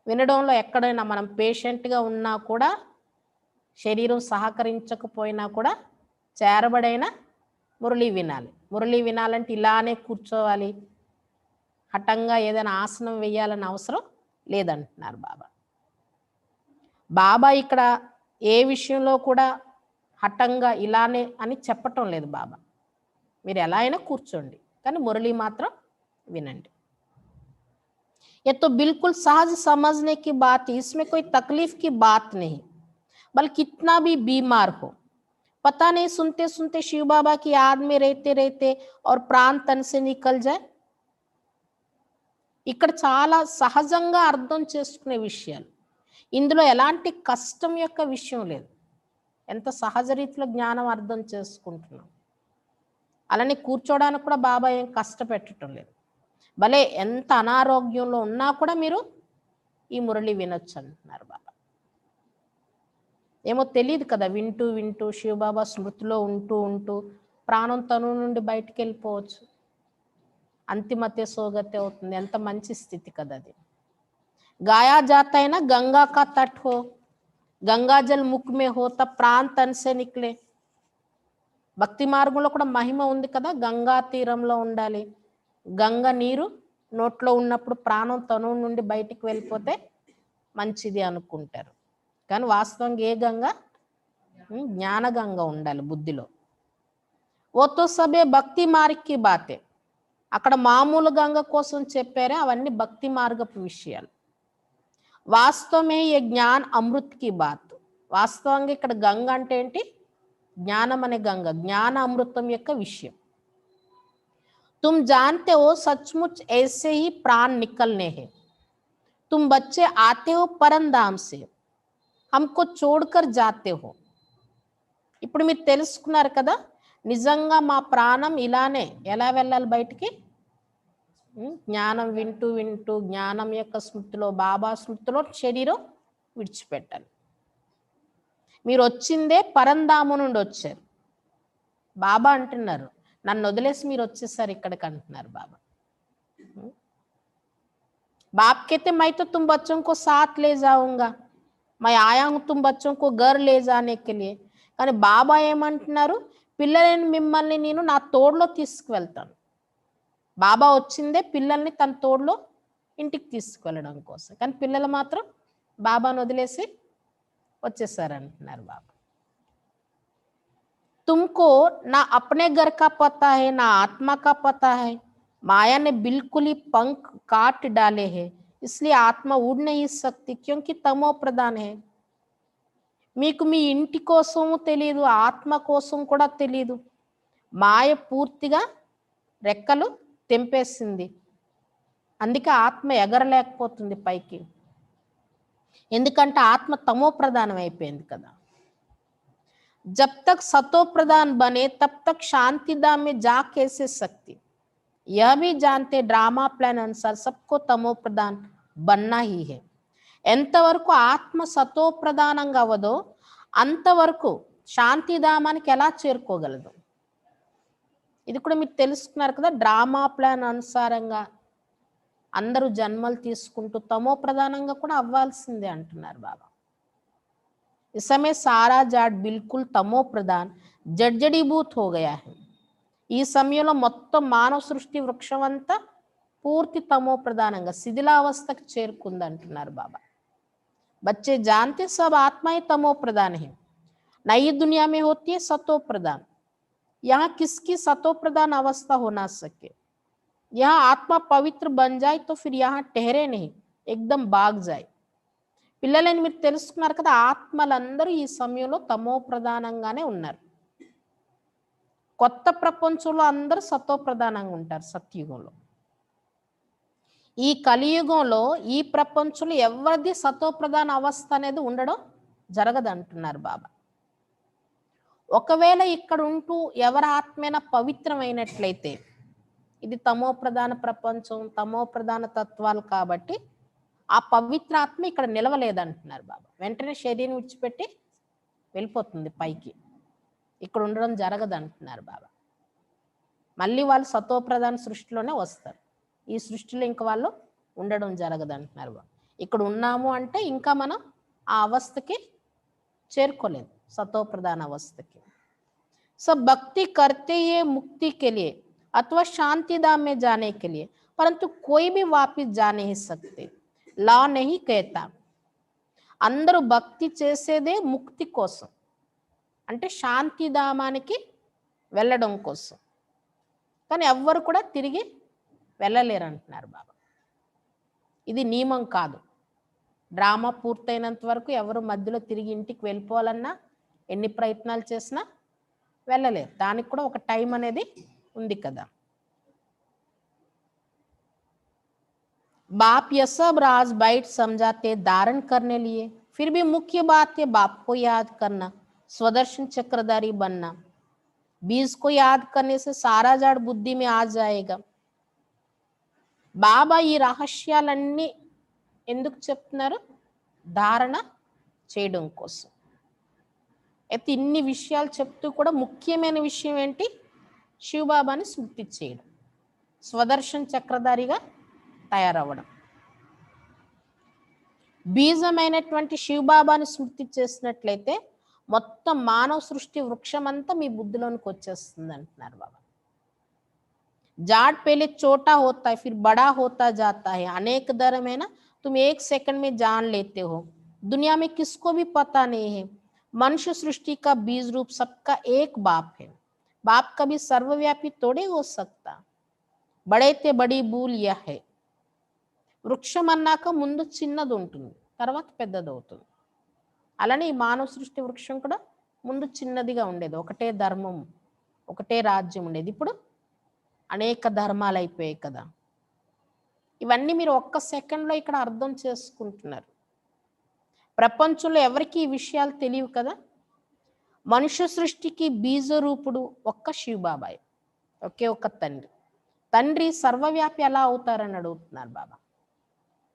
Speaker 1: వినడంలో ఎక్కడైనా మనం పేషెంట్గా ఉన్నా కూడా, శరీరం సహకరించకపోయినా కూడా చేరబడైన మురళి వినాలి. మురళి వినాలంటే ఇలానే కూర్చోవాలి, హఠంగా ఏదైనా ఆసనం వేయాలని అవసరం లేదంటున్నారు బాబా. బాబా ఇక్కడ ఏ విషయంలో కూడా హఠంగా ఇలానే అని చెప్పటం లేదు బాబా. మీరు ఎలా అయినా కూర్చోండి, కానీ మురళి మాత్రం వినండి. ये तो बिल्कुल सहज समझने की बात है, इसमें कोई तकलीफ की बात नहीं. बल्कि कितना भी बीमार हो, पता नहीं सुनते सुनते शिव बाबा की याद में रहते रहते और प्राण तन से निकल जाए. ఇక్కడ చాలా సహజంగా అర్థం చేసుకునే విషయాలు, ఇందులో ఎలాంటి కష్టం యొక్క విషయం లేదు. ఎంత సహజ రీతిలో జ్ఞానం అర్థం చేసుకుంటున్నాం. అలానే కూర్చోడానికి కూడా బాబా ఏం కష్టపెట్టడం లేదు. భలే ఎంత అనారోగ్యంలో ఉన్నా కూడా మీరు ఈ మురళి వినొచ్చు అంటున్నారు బాబా. ఏమో తెలియదు కదా, వింటూ వింటూ శివబాబా స్మృతిలో ఉంటూ ఉంటూ ప్రాణం తను నుండి బయటికి వెళ్ళిపోవచ్చు, అంతిమతే సోగతే అవుతుంది. ఎంత మంచి స్థితి కదా అది. గాయా జాతా హై నా గంగా కా తట్ హో, గంగాజల్ ముఖ్ మే హో తబ్ ప్రాణ్ తన్ సే నిక్లే. భక్తి మార్గంలో కూడా మహిమ ఉంది కదా, గంగా తీరంలో ఉండాలి, గంగ నీరు నోట్లో ఉన్నప్పుడు ప్రాణం తను నుండి బయటికి వెళ్ళిపోతే మంచిది అనుకుంటారు. కానీ వాస్తవంగా ఏ గంగ? జ్ఞానగంగ ఉండాలి బుద్ధిలో. ఓ తో సబే భక్తి మార్గ్ కి బాతే, అక్కడ మామూలు గంగ కోసం చెప్పారే అవన్నీ భక్తి మార్గపు విషయాలు. వాస్తవమే ఏ జ్ఞాన్ అమృత్ కి బాత్. వాస్తవంగా ఇక్కడ గంగ అంటే ఏంటి? జ్ఞానం అనే గంగ, జ్ఞాన అమృతం యొక్క విషయం. तुम जानते हो सचमुच ऐसे ही प्राण निकलने हैं. तुम बच्चे आते हो परंधाम से, हमको छोड़कर जाते हो. ఇప్పుడు మీరు తెలుసుకున్నారు కదా, నిజంగా మా ప్రాణం ఇలానే ఎలా వెళ్ళాలి బయటికి? జ్ఞానం వింటూ వింటూ జ్ఞానం యొక్క స్మృతిలో, బాబా స్మృతిలో శరీరం విడిచిపెట్టాలి. మీరు వచ్చిందే పరంధాము నుండి వచ్చారు. బాబా అంటున్నారు, నన్ను వదిలేసి మీరు వచ్చేసారు ఇక్కడికి అంటున్నారు బాబా. बाप कहते मैं तो तुम बच्चों को साथ ले जाऊंगा, मैं आया हूं तुम बच्चों को घर ले जाने के लिए. కానీ బాబా ఏమంటున్నారు, పిల్లలని మిమ్మల్ని నేను నా తోడులో తీసుకువెళ్తాను. బాబా వచ్చిందే పిల్లల్ని తన తోడులో ఇంటికి తీసుకువెళ్ళడం కోసం, కానీ పిల్లలు మాత్రం బాబాను వదిలేసి వచ్చేసారు అంటున్నారు బాబా. तुमको ना अपने घर का पता है ना आत्मा का पता है. माया ने बिल्कुल ही पंख काट डाले हैं, इसलिए आत्मा उड़ नहीं सकती क्योंकि तमो प्रधान है. మీకు మీ ఇంటి కోసము తెలియదు, ఆత్మ కోసం కూడా తెలియదు. మాయ పూర్తిగా రెక్కలు తెంపేసింది, అందుకే ఆత్మ ఎగరలేకపోతుంది పైకి. ఎందుకంటే ఆత్మ తమో ప్రధానం అయిపోయింది కదా. जब तक सतो प्रधान बने तब तक शांति धाम में जा कैसे सकती. यह भी जानते ड्रामा प्लान अनुसार सबको तमो प्रधान बनना ही है. ఎంతవరకు ఆత్మ సతో ప్రధానంగా అవ్వదో అంతవరకు శాంతిధామానికి ఎలా చేరుకోగలదు? ఇది కూడా మీరు తెలుసుకున్నారు కదా. డ్రామా ప్లాన్ అనుసారంగా అందరూ జన్మలు తీసుకుంటూ తమో ప్రధానంగా కూడా అవ్వాల్సిందే అంటున్నారు బాబా. इस समय सारा जाट बिल्कुल तमो प्रधान जड़जड़ीभूत हो गया है. ఈ సమయంలో మొత్తం మానవ సృష్టి వృక్షం అంతా పూర్తి తమో ప్రధానంగా శిథిలావస్థకు చేరుకుంది అంటున్నారు బాబా. बच्चे जानते सब आत्माएं तमो प्रधान है, नई दुनिया में होती है सतो प्रधान. यहाँ किसकी सतो प्रधान अवस्था हो ना सके. यहाँ आत्मा पवित्र बन जाए तो फिर यहाँ ठहरे नहीं, एकदम भाग जाए. పిల్లలని మీరు తెలుసుకున్నారు కదా, ఆత్మలందరూ ఈ సమయంలో తమో ప్రధానంగానే ఉన్నారు. కొత్త ప్రపంచంలో అందరూ సతో ప్రధానంగా ఉంటారు సత్యుగంలో. ఈ కలియుగంలో ఈ ప్రపంచంలో ఎవరిది సతో ప్రధాన అవస్థ అనేది ఉండడం జరగదు అంటున్నారు బాబా. ఒకవేళ ఇక్కడ ఉంటూ ఎవరి ఆత్మైనా పవిత్రమైనట్లయితే, ఇది తమో ప్రధాన ప్రపంచం, తమో ప్రధాన తత్వాలు కాబట్టి ఆ పవిత్ర ఆత్మ ఇక్కడ నిలవలేదంటున్నారు బాబా. వెంటనే శరీరం విడిచిపెట్టి వెళ్ళిపోతుంది పైకి, ఇక్కడ ఉండడం జరగదు అంటున్నారు బాబా. మళ్ళీ వాళ్ళు సతో ప్రధాన సృష్టిలోనే వస్తారు, ఈ సృష్టిలో ఇంకా వాళ్ళు ఉండడం జరగదు అంటున్నారు బాబా. ఇక్కడ ఉన్నాము అంటే ఇంకా మనం ఆ అవస్థకి చేరుకోలేదు, సతో ప్రధాన అవస్థకి. सब भक्ति करते हैं मुक्ति के लिए अथवा शांति धाम में जाने के लिए, परंतु कोई भी वापस जा नहीं सकते. లా नहीं कहता. అందరూ భక్తి చేసేదే ముక్తి కోసం, అంటే శాంతిధామానికి వెళ్ళడం కోసం, కానీ ఎవ్వరు కూడా తిరిగి వెళ్ళలేరు అంటున్నారు బాబా. ఇది నియమం కాదు. డ్రామా పూర్తయినంత వరకు ఎవరు మధ్యలో తిరిగి ఇంటికి వెళ్ళిపోవాలన్నా ఎన్ని ప్రయత్నాలు చేసినా వెళ్ళలేరు. దానికి కూడా ఒక టైం అనేది ఉంది కదా. बाप यह सब राज बाइट समझाते धारण करने लिए, फिर भी मुख्य बात है बाप को याद करना, स्वदर्शन चक्रधारी बनना. बीज को याद करने से सारा जाड़ बुद्धि में आ जाएगा. బాబా ఈ రహస్యాలన్నీ ఎందుకు చెప్తున్నారు? ధారణ చేయడం కోసం. అయితే ఇన్ని విషయాలు చెప్తూ కూడా ముఖ్యమైన విషయం ఏంటి? శివబాబాని స్మృతి చేయడం, స్వదర్శన్ చక్రధారిగా తయారవ్వడం. బీజమైనటువంటి శివబాబాని స్మృతి చేసినట్లయితే మొత్తం మానవ సృష్టి వృక్షం అంతా మీ బుద్ధిలోనికి వచ్చేస్తుంది అంటున్నారు బాబా. जाट पहले छोटा होता है फिर बड़ा होता जाता है, अनेक धर्म है ना, तुम एक सेकंड में जान लेते हो. दुनिया में किसको भी पता नहीं है, मनुष्य सृष्टि का बीज रूप सबका एक बाप है. बाप कभी सर्वव्यापी थोड़े हो सकता. బడైతే బడి భూల్ యహ్ హై. వృక్షం అన్నాక ముందు చిన్నది ఉంటుంది, తర్వాత పెద్దది అవుతుంది. అలానే ఈ మానవ సృష్టి వృక్షం కూడా ముందు చిన్నదిగా ఉండేది, ఒకటే ధర్మం, ఒకటే రాజ్యం ఉండేది. ఇప్పుడు అనేక ధర్మాలు అయిపోయాయి కదా. ఇవన్నీ మీరు ఒక్క సెకండ్లో ఇక్కడ అర్థం చేసుకుంటున్నారు. ప్రపంచంలో ఎవరికి ఈ విషయాలు తెలియవు కదా. మనుష్య సృష్టికి బీజరూపుడు ఒక్క శివబాబాయ్, ఒకే ఒక్క తండ్రి. తండ్రి సర్వవ్యాపి ఎలా అవుతారని అడుగుతున్నారు బాబా.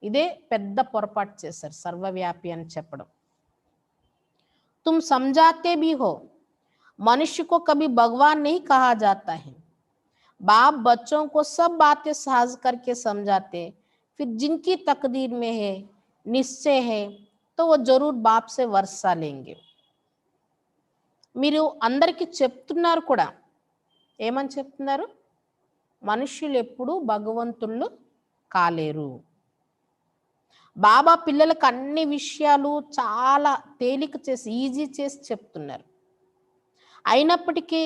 Speaker 1: ఇదే పెద్ద పొరపాటు చేశారు సర్వవ్యాపి అని చెప్పడం. तुम समझाते भी हो, मनुष्य को कभी भगवान नहीं कहा जाता है. बाप बच्चों को सब बातें सहज करके समझाते, फिर जिनकी तकदीर में है, निश्चय है, तो वो जरूर बाप से वर्षा लेंगे. మీరు అందరికీ చెప్తున్నారు కూడా. ఏమని చెప్తున్నారు? మనుష్యులు ఎప్పుడు భగవంతుళ్ళు కాలేరు. బాబా పిల్లలకు అన్ని విషయాలు చాలా తేలిక చేసి, ఈజీ చేసి చెప్తున్నారు. అయినప్పటికీ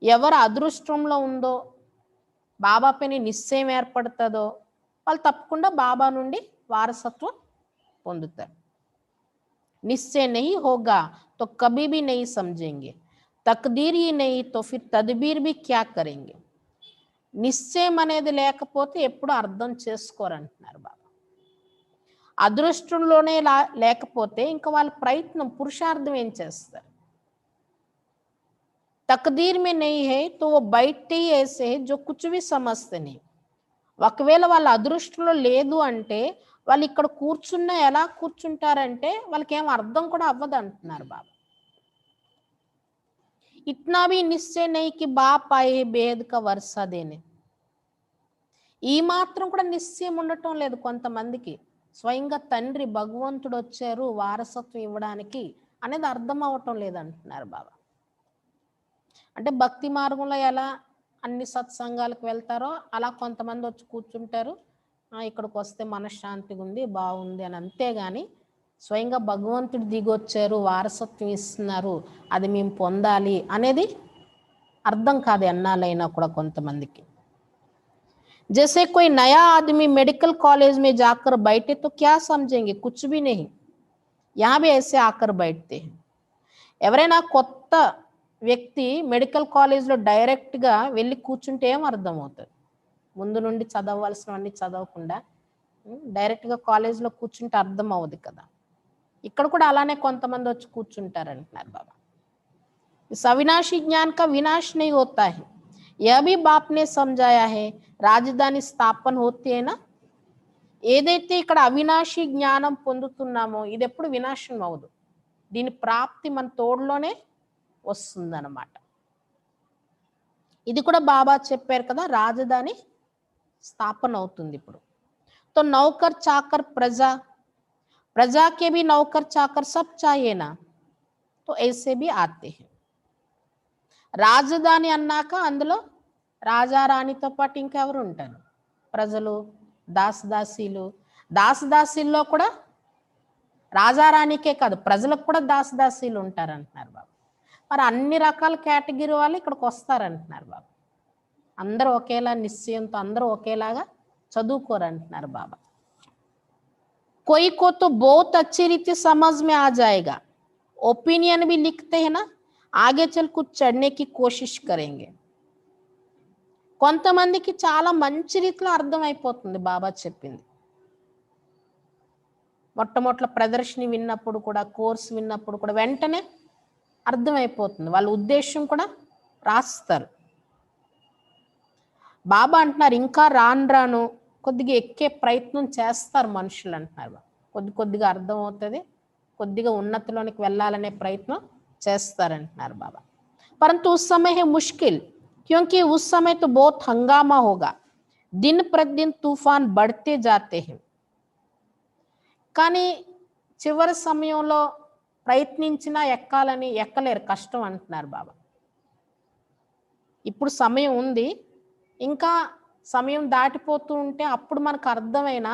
Speaker 1: ఎవరు అదృష్టంలో ఉందో, బాబా పైన నిశ్చయం ఏర్పడుతుందో వాళ్ళు తప్పకుండా బాబా నుండి వారసత్వం పొందుతారు. నిశ్చయ नहीं होगा तो कभी भी नहीं समझेंगे, तकदीर ही नहीं तो फिर तदबीर भी क्या करेंगे. నిశ్చయం అనేది లేకపోతే ఎప్పుడు అర్థం చేసుకోరంటున్నారు బాబా. అదృష్టంలోనే లేకపోతే ఇంకా వాళ్ళ ప్రయత్నం, పురుషార్థం ఏం చేస్తారు? तकदीर में नहीं है तो वो बैठते ही ऐसे है जो कुछ भी समझते नहीं. ఒకవేళ వాళ్ళ అదృష్టంలో లేదు అంటే వాళ్ళు ఇక్కడ కూర్చున్నా ఎలా కూర్చుంటారంటే వాళ్ళకి ఏం అర్థం కూడా అవ్వదు అంటున్నారు బాబా. इतना भी निश्चय नहीं कि बाप आए बेहद का वर्षा देने. ఈ మాత్రం కూడా నిశ్చయం ఉండటం లేదు కొంతమందికి. స్వయంగా తండ్రి భగవంతుడు వచ్చారు వారసత్వం ఇవ్వడానికి అనేది అర్థం అవటం లేదంటున్నారు బాబా. అంటే భక్తి మార్గంలో ఎలా అన్ని సత్సంగాలకు వెళ్తారో అలా కొంతమంది వచ్చి కూర్చుంటారు, ఇక్కడికి వస్తే మనశ్శాంతిగా ఉంది, బాగుంది అని. అంతేగాని స్వయంగా భగవంతుడు దిగొచ్చారు, వారసత్వం ఇస్తున్నారు, అది మేము పొందాలి అనేది అర్థం కాదు ఎన్నాళ్ళైనా కూడా కొంతమందికి. जैसे कोई नया आदमी मेडिकल कॉलेज में जाकर बैठे तो क्या समझेंगे? कुछ भी नहीं. यहाँ भी ऐसे आकर बैठते हैं. ఎవరైనా కొత్త వ్యక్తి మెడికల్ కాలేజ్లో డైరెక్ట్గా వెళ్ళి కూర్చుంటే ఏం అర్థం అవుతుంది? ముందు నుండి చదవవలసినవన్నీ చదవకుండా డైరెక్ట్గా కాలేజ్లో కూర్చుంటే అర్థం అవ్వదు కదా. ఇక్కడ కూడా అలానే కొంతమంది వచ్చి కూర్చుంటారు అంటున్నారు బాబా. అవినాశి జ్ఞాన్ కా వినాశ్ नहीं होता है, यह भी बाप ने समझाया है. రాజధాని స్థాపన హోతేనా, ఏదైతే ఇక్కడ అవినాశి జ్ఞానం పొందుతున్నామో ఇది ఎప్పుడు వినాశం అవ్వదు. దీని ప్రాప్తి మన తోడులోనే వస్తుందన్నమాట. ఇది కూడా బాబా చెప్పారు కదా, రాజధాని స్థాపన అవుతుంది ఇప్పుడు. तो नौकर चाकर प्रजा, प्रजा के भी नौकर चाकर सब चाहिए ना, तो ऐसे भी आते हैं. రాజధాని అన్నాక అందులో రాజారాణితో పాటు ఇంకెవరు ఉంటారు? ప్రజలు, దాసదాసీలు. దాసదాసీల్లో కూడా రాజారాణికే కాదు ప్రజలకు కూడా దాసదాసీలు ఉంటారు అంటున్నారు బాబు. మరి అన్ని రకాల కేటగిరీ వాళ్ళు ఇక్కడికి వస్తారంటున్నారు బాబు. అందరూ ఒకేలా నిశ్చయంతో అందరూ ఒకేలాగా చదువుకోరు అంటున్నారు బాబా. कोई को तो बहुत अच्छी रीति समझ में आ जाएगा, ओपिनियन भी लिखते हैं ना, आगे चल कुछ चढ़ने की कोशिश करेंगे. కొంతమందికి చాలా మంచి రీతిలో అర్థమైపోతుంది బాబా చెప్పింది. మొట్టమొదటి ప్రదర్శన విన్నప్పుడు కూడా, కోర్స్ విన్నప్పుడు కూడా వెంటనే అర్థమైపోతుంది. వాళ్ళ ఉద్దేశం కూడా రాస్తారు. బాబా అంటున్నారు ఇంకా రాను రాను కొద్దిగా ఎక్కే ప్రయత్నం చేస్తారు మనుషులు అంటున్నారు. కొద్దిగా అర్థం అవుతుంది, కొద్దిగా ఉన్నతిలోనికి వెళ్ళాలనే ప్రయత్నం చేస్తారంటున్నారు బాబా. परंतु उस समय है मुश्किल, क्योंकि उस समय तो बहुत हंगामा होगा, दिन प्रतिदिन तूफान बढ़ते जाते हैं. కానీ చివరి సమయంలో ప్రయత్నించినా ఎక్కలేరు, కష్టం అంటున్నారు బాబా. ఇప్పుడు సమయం ఉంది, ఇంకా సమయం దాటిపోతూ ఉంటే అప్పుడు మనకు అర్థమైన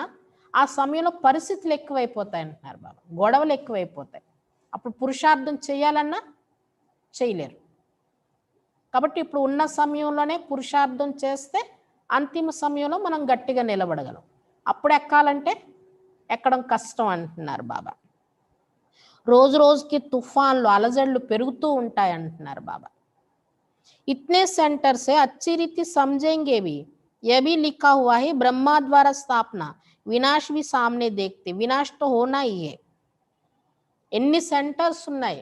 Speaker 1: ఆ సమయంలో పరిస్థితులు ఎక్కువైపోతాయి అంటున్నారు బాబా. గొడవలు ఎక్కువైపోతాయి, అప్పుడు పురుషార్థం చేయాలన్నా చేయలేరు. కాబట్టి ఇప్పుడు ఉన్న సమయంలోనే పురుషార్థం చేస్తే అంతిమ సమయంలో మనం గట్టిగా నిలబడగలం. అప్పుడు ఎక్కాలంటే ఎక్కడం కష్టం అంటున్నారు బాబా. రోజు రోజుకి తుఫాన్లు అలజడులు పెరుగుతూ ఉంటాయి అంటున్నారు బాబా. इतने सेंटर से अच्छी रीति समझेंगे भी, यह भी लिखा हुआ है ब्रह्मा द्वारा स्थापना, विनाश भी सामने देखते, विनाश तो होना ही है. ఎన్ని సెంటర్స్ ఉన్నాయి,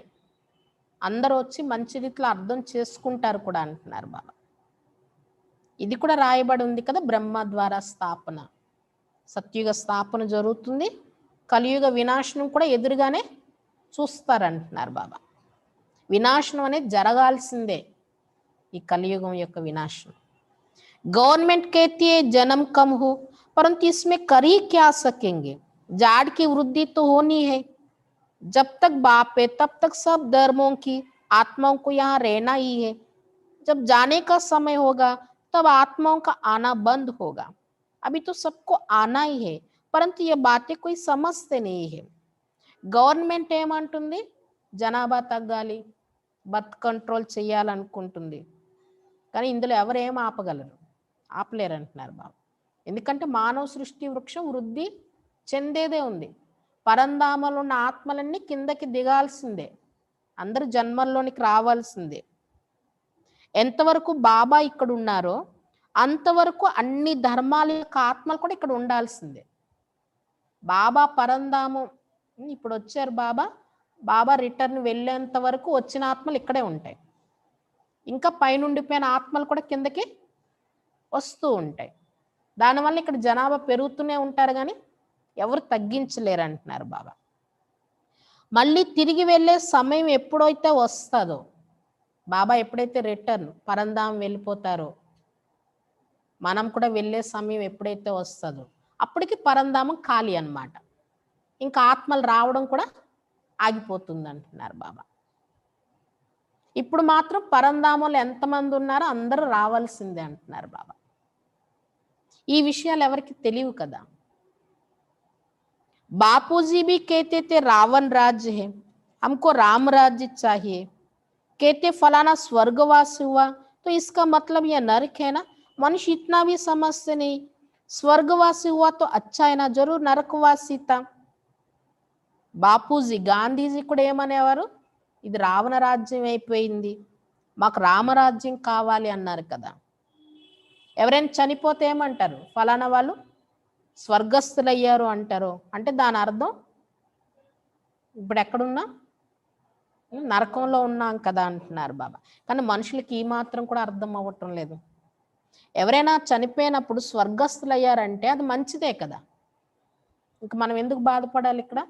Speaker 1: అందరూ వచ్చి మంచి రీతిలో అర్థం చేసుకుంటారు కూడా అంటున్నారు బాబా. ఇది కూడా రాయబడి ఉంది కదా, బ్రహ్మ ద్వారా స్థాపన. సత్యుగ స్థాపన జరుగుతుంది, కలియుగ వినాశనం కూడా ఎదురుగానే చూస్తారంటున్నారు బాబా. వినాశనం అనేది జరగాల్సిందే, ఈ కలియుగం యొక్క వినాశనం. गवर्नमेंट कहती है जन्म कम हो, परंतु इसमें कर ही क्या सकेंगे, जाड़ की वृद्धि तो होनी है. जब तक बाप है तब तक सब धर्मों की आत्माओं को यहाँ रहना ही है. जब जाने का समय होगा तब आत्माओं का आना बंद होगा. अभी तो सबको आना ही है, परंतु ये बातें कोई समझते नहीं है. గవర్నమెంట్ ఏమంటుంది, జనాభా తగ్గాలి, బర్త్ కంట్రోల్ చేయాలనుకుంటుంది. కానీ ఇందులో ఎవరు ఏం ఆపగలరు, ఆపలేరు అంటున్నారు బాబు. ఎందుకంటే మానవ సృష్టి వృక్షం వృద్ధి చెందేదే ఉంది. పరంధామలో ఉన్న ఆత్మలన్నీ కిందకి దిగాల్సిందే, అందరూ జన్మల్లోనికి రావాల్సిందే. ఎంతవరకు బాబా ఇక్కడ ఉన్నారో అంతవరకు అన్ని ధర్మాల యొక్క ఆత్మలు కూడా ఇక్కడ ఉండాల్సిందే. బాబా పరంధామం ఇప్పుడు వచ్చారు బాబా, బాబా రిటర్న్ వెళ్ళేంత వరకు వచ్చిన ఆత్మలు ఇక్కడే ఉంటాయి. ఇంకా పైనుండిపోయిన ఆత్మలు కూడా కిందకి వస్తూ ఉంటాయి. దానివల్ల ఇక్కడ జనాభా పెరుగుతూనే ఉంటారు, కానీ ఎవరు తగ్గించలేరు అంటున్నారు బాబా. మళ్ళీ తిరిగి వెళ్ళే సమయం ఎప్పుడైతే వస్తుందో, బాబా ఎప్పుడైతే రిటర్న్ పరంధామం వెళ్ళిపోతారో, మనం కూడా వెళ్ళే సమయం ఎప్పుడైతే వస్తుందో అప్పటికి పరంధామం ఖాళీ అన్నమాట. ఇంకా ఆత్మలు రావడం కూడా ఆగిపోతుంది అంటున్నారు బాబా. ఇప్పుడు మాత్రం పరంధామంలో ఎంతమంది ఉన్నారో అందరూ రావాల్సిందే అంటున్నారు బాబా. ఈ విషయాలు ఎవరికి తెలియవు కదా. बापूजी भी कहते थे रावण राज्य है, हमको राम राज्य चाहिए. कहते फलाना स्वर्गवास हुआ तो इसका मतलब यह नरक है ना. मनुष्य इतना भी समझते नहीं, स्वर्गवासी हुआ तो अच्छा है ना, जरूर नरकवासी था. బాపూజీ గాంధీజీ కూడా ఏమనేవారు, ఇది రావణ రాజ్యం అయిపోయింది, మాకు రామరాజ్యం కావాలి అన్నారు కదా. ఎవరైనా చనిపోతే ఏమంటారు, ఫలానా వాళ్ళు స్వర్గస్థులయ్యారు అంటారు. అంటే దాని అర్థం ఇప్పుడు ఎక్కడున్నా నరకంలో ఉన్నాం కదా అంటున్నారు బాబా. కానీ మనుషులకి ఈ మాత్రం కూడా అర్థం అవ్వటం లేదు. ఎవరైనా చనిపోయినప్పుడు స్వర్గస్థులయ్యారంటే అది మంచిదే కదా, ఇంక మనం ఎందుకు బాధపడాలి ఇక్కడ.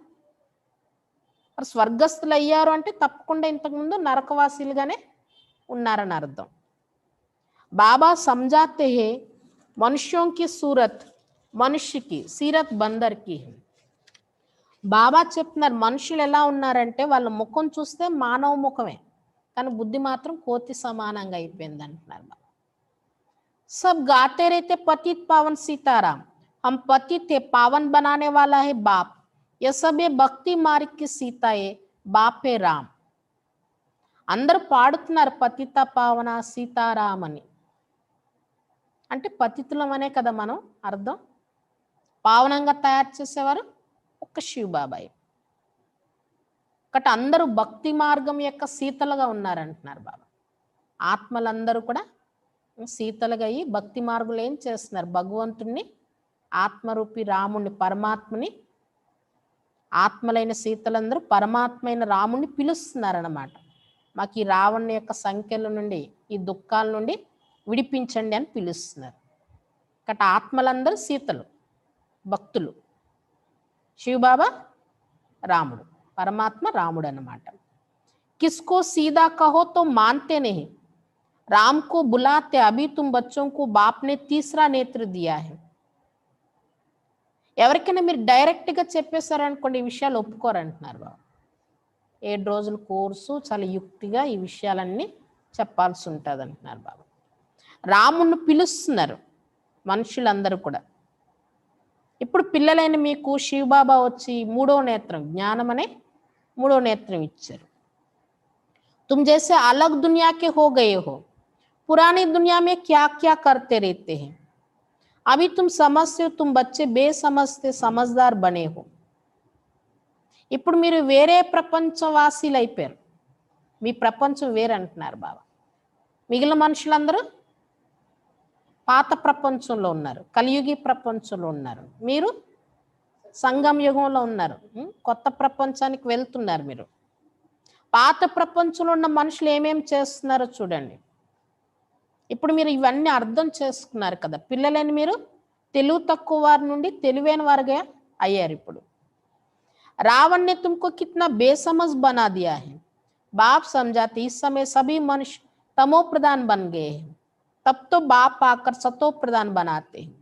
Speaker 1: మరి స్వర్గస్థులు అయ్యారు అంటే తప్పకుండా ఇంతకుముందు నరకవాసీలుగానే ఉన్నారని అర్థం. బాబా సమझाते हैं मनुष्यों की सूरत మనిషి కి సీరత్ బందర్ కి. బాబా చెప్తున్నారు మనుషులు ఎలా ఉన్నారంటే వాళ్ళ ముఖం చూస్తే మానవ ముఖమే, కానీ బుద్ధి మాత్రం కోతి సమానంగా అయిపోయింది అంటున్నారు బాబా. सब गाते रहते पतित पावन सीताराम, हम पतित थे पावन बनाने वाला है बाप, यह सब ये भक्ति मार्ग की सीता है बाप है राम. అందరూ పాడుతున్నారు పతిత పావన సీతారాం అని. అంటే పతితులమనే కదా మనం అర్థం. పావనంగా తయారు చేసేవారు ఒక్క శివ బాబాయ్. ఒకటి అందరూ భక్తి మార్గం యొక్క సీతలుగా ఉన్నారంటున్నారు బాబా. ఆత్మలందరూ కూడా సీతలుగా అయ్యి భక్తి మార్గులు ఏం చేస్తున్నారు, భగవంతుణ్ణి ఆత్మరూపి రాముణ్ణి పరమాత్మని, ఆత్మలైన సీతలందరూ పరమాత్మైన రాముణ్ణి పిలుస్తున్నారన్నమాట. మాకు ఈ రావణ యొక్క సంఖ్యల నుండి ఈ దుఃఖాల నుండి విడిపించండి అని పిలుస్తున్నారు. కట ఆత్మలందరూ సీతలు భక్తులు, శివబాబా రాముడు, పరమాత్మ రాముడు అన్నమాట. కిస్కో సీదా కహో తో మాన్తే నహీ, राम को बुलाते अभी तुम बच्चों को बाप ने तीसरा नेत्र दिया है. ఎవరికైనా మీరు డైరెక్ట్గా చెప్పేశారనుకోండి ఈ విషయాలు ఒప్పుకోరంటున్నారు బాబు. 7 రోజుల కోర్సు చాలా యుక్తిగా ఈ విషయాలన్నీ చెప్పాల్సి ఉంటుంది అంటున్నారు బాబు. రాముణ్ణి పిలుస్తున్నారు మనుషులందరూ కూడా. ఇప్పుడు పిల్లలైన మీకు శివబాబా వచ్చి 3వ నేత్రం జ్ఞానం అనే 3వ నేత్రం ఇచ్చారు. तुम जैसे अलग दुनिया के हो गए हो, पुरानी दुनिया में क्या क्या करते रहते हैं, अभी तुम समझते हो, तुम बच्चे बेसमझते समझदार बने हो. ఇప్పుడు మీరు వేరే ప్రపంచవాసీలు అయిపోయారు. మీ ప్రపంచం వేరే అంటున్నారు బాబా. మిగిలిన మనుషులందరూ పాత ప్రపంచంలో ఉన్నారు, కలియుగి ప్రపంచంలో ఉన్నారు. మీరు సంగమ యుగంలో ఉన్నారు. కొత్త ప్రపంచానికి వెళ్తున్నారు మీరు. పాత ప్రపంచంలో ఉన్న మనుషులు ఏమేమి చేస్తున్నారో చూడండి. ఇప్పుడు మీరు ఇవన్నీ అర్థం చేసుకున్నారు కదా. పిల్లలని మీరు తెలివి తక్కువ వారి నుండి తెలివైన వారుగా అయ్యారు. ఇప్పుడు रावण ने तुमको कितना बेसमझ बना दिया है. बाप समझाते इस समय सभी मनुष्य तमो प्रधान बन गए हैं. तब तो बाप आकर सतो प्रधान बनाते हैं.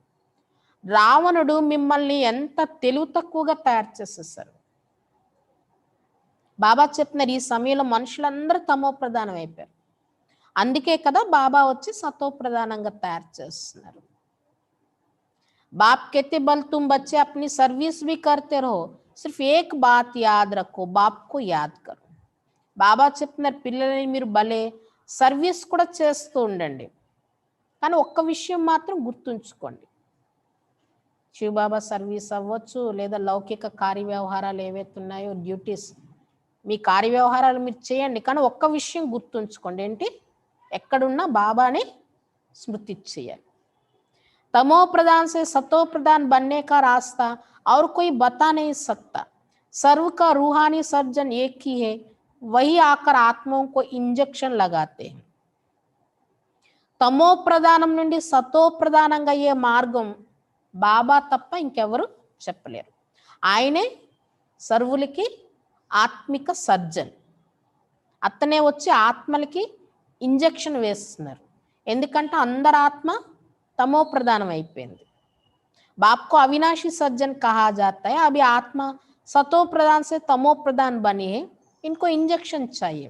Speaker 1: రావణుడు మిమ్మల్ని ఎంత తెలివి తక్కువగా తయారు చేసేసారు. బాబా చెప్తున్నారు ఈ సమయంలో మనుషులందరూ తమో ప్రధానం అయిపోయారు. అందుకే కదా బాబా వచ్చి సతో ప్రధానంగా తయారు చేస్తున్నారు. बाप कहते बल तुम बच्चे अपनी सर्विस भी करते रहो, सिर्फ एक बात याद रखो, बाप को याद करो. బాబా చెప్తున్నారు పిల్లలని మీరు భలే సర్వీస్ కూడా చేస్తూ ఉండండి, కానీ ఒక్క విషయం మాత్రం గుర్తుంచుకోండి. శివబాబా సర్వీస్ అవ్వచ్చు, లేదా లౌకిక కార్యవ్యవహారాలు ఏవైతే ఉన్నాయో డ్యూటీస్, మీ కార్యవ్యవహారాలు మీరు చేయండి, కానీ ఒక్క విషయం గుర్తుంచుకోండి. ఏంటి? ఎక్కడున్నా బాబాని స్మృతి చేయాలి. तमो प्रधान से सतो प्रधान बनने का रास्ता और कोई बता नहीं सकता. सर्व का रूहानी सर्जन एक ही है, वही आकर आत्माओं को इंजेक्शन लगाते हैं. తమో ప్రధానం నుండి సతో ప్రధానంగా అయ్యే మార్గం బాబా తప్ప ఇంకెవరు చెప్పలేరు. ఆయనే సర్వులకి ఆత్మిక సర్జన్. అతనే వచ్చి ఆత్మలకి ఇంజెక్షన్ వేస్తున్నారు. ఎందుకంటే అందరి ఆత్మ तमो प्रधान అయిపోయింది. बाप को अविनाशी सर्जन कहा जाता है. अभी आत्मा सतो प्रधान से तमो प्रधान बनी है, इनको इंजेक्शन चाहिए.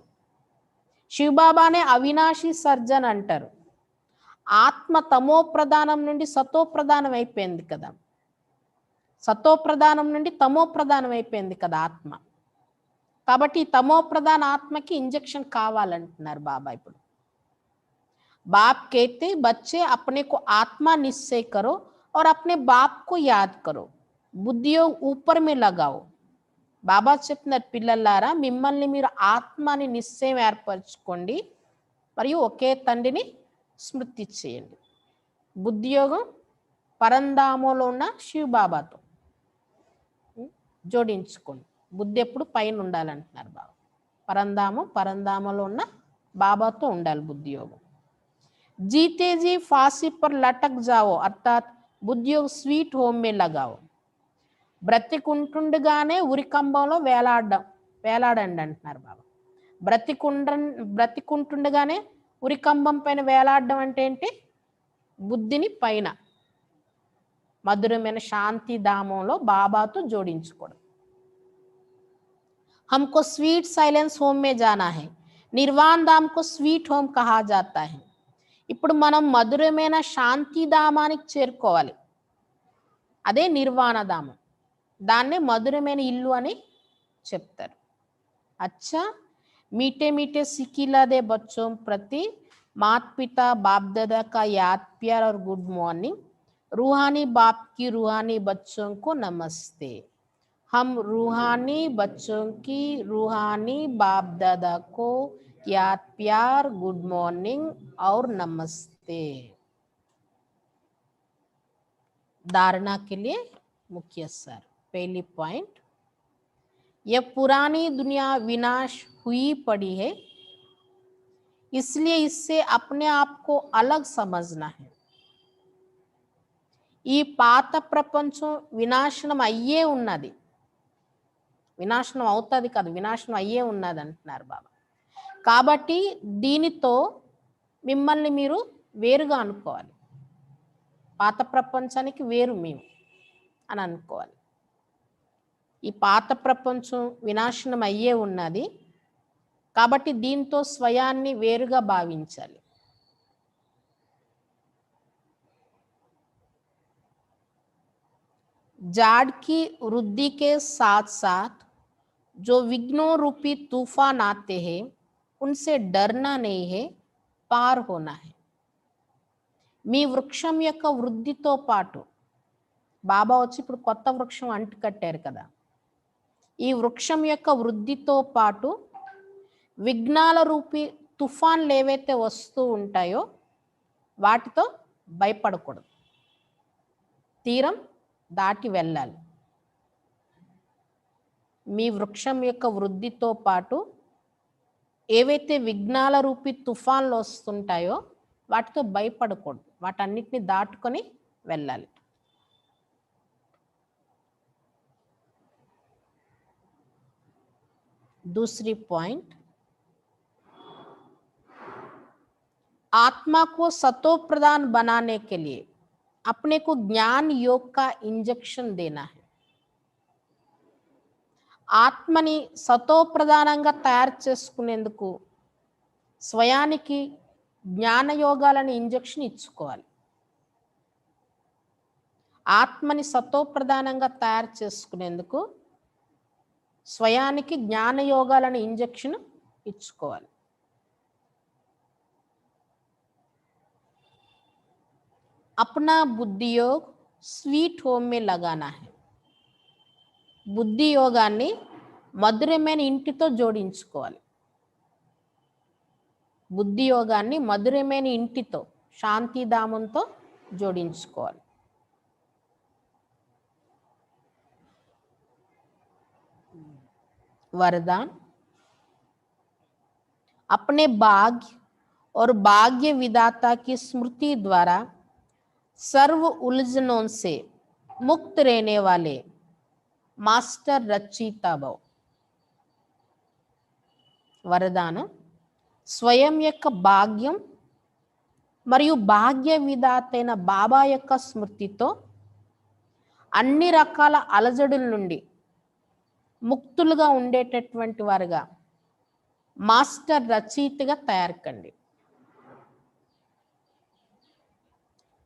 Speaker 1: शिव बाबा ने अविनाशी सर्जन అంటారు. ఆత్మ తమో ప్రధానం నుండి సతో ప్రధానం అయిపోయింది కదా, సతో ప్రధానం నుండి తమో ప్రధానం అయిపోయింది కదా ఆత్మ. కాబట్టి తమో ప్రధాన ఆత్మకి ఇంజెక్షన్ కావాలంటున్నారు బాబా ఇప్పుడు. बाप कहते बच्चे अपने को आत्मा निश्चय करो और अपने बाप को याद करो, बुद्धियोग ऊपर में लगाओ. బాబా చెప్తున్నారు పిల్లలారా మిమ్మల్ని మీరు ఆత్మని నిశ్చయం ఏర్పరచుకోండి మరియు ఒకే తండ్రిని స్మృతి చేయండి. బుద్ధియోగం పరంధామంలో ఉన్న శివ బాబాతో జోడించుకోండి. బుద్ధి ఎప్పుడు పైన ఉండాలంటున్నారు బాబా. పరంధామంలో ఉన్న బాబాతో ఉండాలి బుద్ధియోగం. जीते जी फांसी पर लटक जाओ, अर्थात बुद्धियोग स्वीट होम में लगाओ. బ్రతికుంటుండగానే ఉరికంబంలో వేలాడండి అంటున్నారు బాబా. బ్రతికుంటుండగానే ఉరికంబం పైన వేలాడడం అంటే ఏంటి? బుద్ధిని పైన మధురమైన శాంతి ధామంలో బాబాతో జోడించుకోవడం. हमको स्वीट साइलेंस होम में जाना है, निर्वाण धाम को स्वीट होम कहा जाता है. ఇప్పుడు మనం మధురమైన శాంతిధామానికి చేరుకోవాలి, అదే నిర్వాణధామం. దాన్నే మధురమైన ఇల్లు అని చెప్తారు. అచ్చా मीठे मीठे सिकिला दे बच्चों प्रति माता पिता बाप दादा का याद प्यार और गुड मॉर्निंग. रूहानी बाप की रूहानी बच्चों को नमस्ते. हम रूहानी बच्चों की रूहानी बाप दादा को याद प्यार गुड मॉर्निंग और नमस्ते. धारणा के लिए मुख्य सार. पहली पॉइंट, यह पुरानी दुनिया विनाश हुई पड़ी है, इसलिए इससे अपने आप को अलग समझना है. ఈ పాత ప్రపంచం వినాశనం అయ్యే ఉన్నది, వినాశనం అవుతుంది కాదు, వినాశనం అయ్యే ఉన్నది అంటున్నారు బాబా. కాబట్టి దీనితో మిమ్మల్ని మీరు వేరుగా అనుకోవాలి. పాత ప్రపంచానికి వేరు మేము అని అనుకోవాలి. ఈ పాత ప్రపంచం వినాశనం అయ్యే ఉన్నది కాబట్టి దీంతో స్వయాన్ని వేరుగా భావించాలి. जाड़ की वृद्धि के साथ साथ जो विघ्नों रूपी तूफान आते हैं उनसे डरना नहीं है, पार होना है. మీ వృక్షం యొక్క వృద్ధితో పాటు బాబా వచ్చి ఇప్పుడు కొత్త వృక్షం అంటు కట్టారు కదా, ఈ వృక్షం యొక్క వృద్ధితో పాటు విఘ్నాల రూపీ తుఫాన్లు ఏవైతే వస్తూ ఉంటాయో వాటితో భయపడకూడదు, తీరం దాటి వెళ్ళాలి. మీ వృక్షం యొక్క వృద్ధితో పాటు ఏవైతే విఘ్నాల రూపీ తుఫాన్లు వస్తుంటాయో వాటితో భయపడకూడదు, వాటన్నిటిని దాటుకొని వెళ్ళాలి. दूसरी पॉइंट, आत्मा को सतो प्रदान बनाने के लिए अपने को ज्ञान योग का इंजेक्शन देना है. ఆత్మని సతో ప్రధానంగా తయారు చేసుకునేందుకు స్వయానికి జ్ఞానయోగాలని ఇంజెక్షన్ ఇచ్చుకోవాలి. ఆత్మని సతో ప్రధానంగా తయారు చేసుకునేందుకు స్వయానికి జ్ఞానయోగాలని ఇంజెక్షన్ ఇచ్చుకోవాలి. अपना बुद्धि योग स्वीट होम में लगाना है. బుద్ధి యోగాన్ని మధురమైన ఇంటితో జోడించుకోవాలి. బుద్ధి యోగాన్ని మధురమైన ఇంటితో, శాంతిధామంతో जोड़िंచుకోవాలి. वरदान, अपने भाग्य और भाग्य विधाता की स्मृति द्वारा सर्व उलझनों से मुक्त रहने वाले मास्टर रचयिता भव. वरदान, स्वयं యొక్క భాగ్యం మరియు భాగ్య విధాతైన బాబా యొక్క స్మృతితో అన్ని రకాల అలజడుల నుండి ముక్తులుగా ఉండేటటువంటి వారుగా మాస్టర్ రచయితగా తయారుకండి.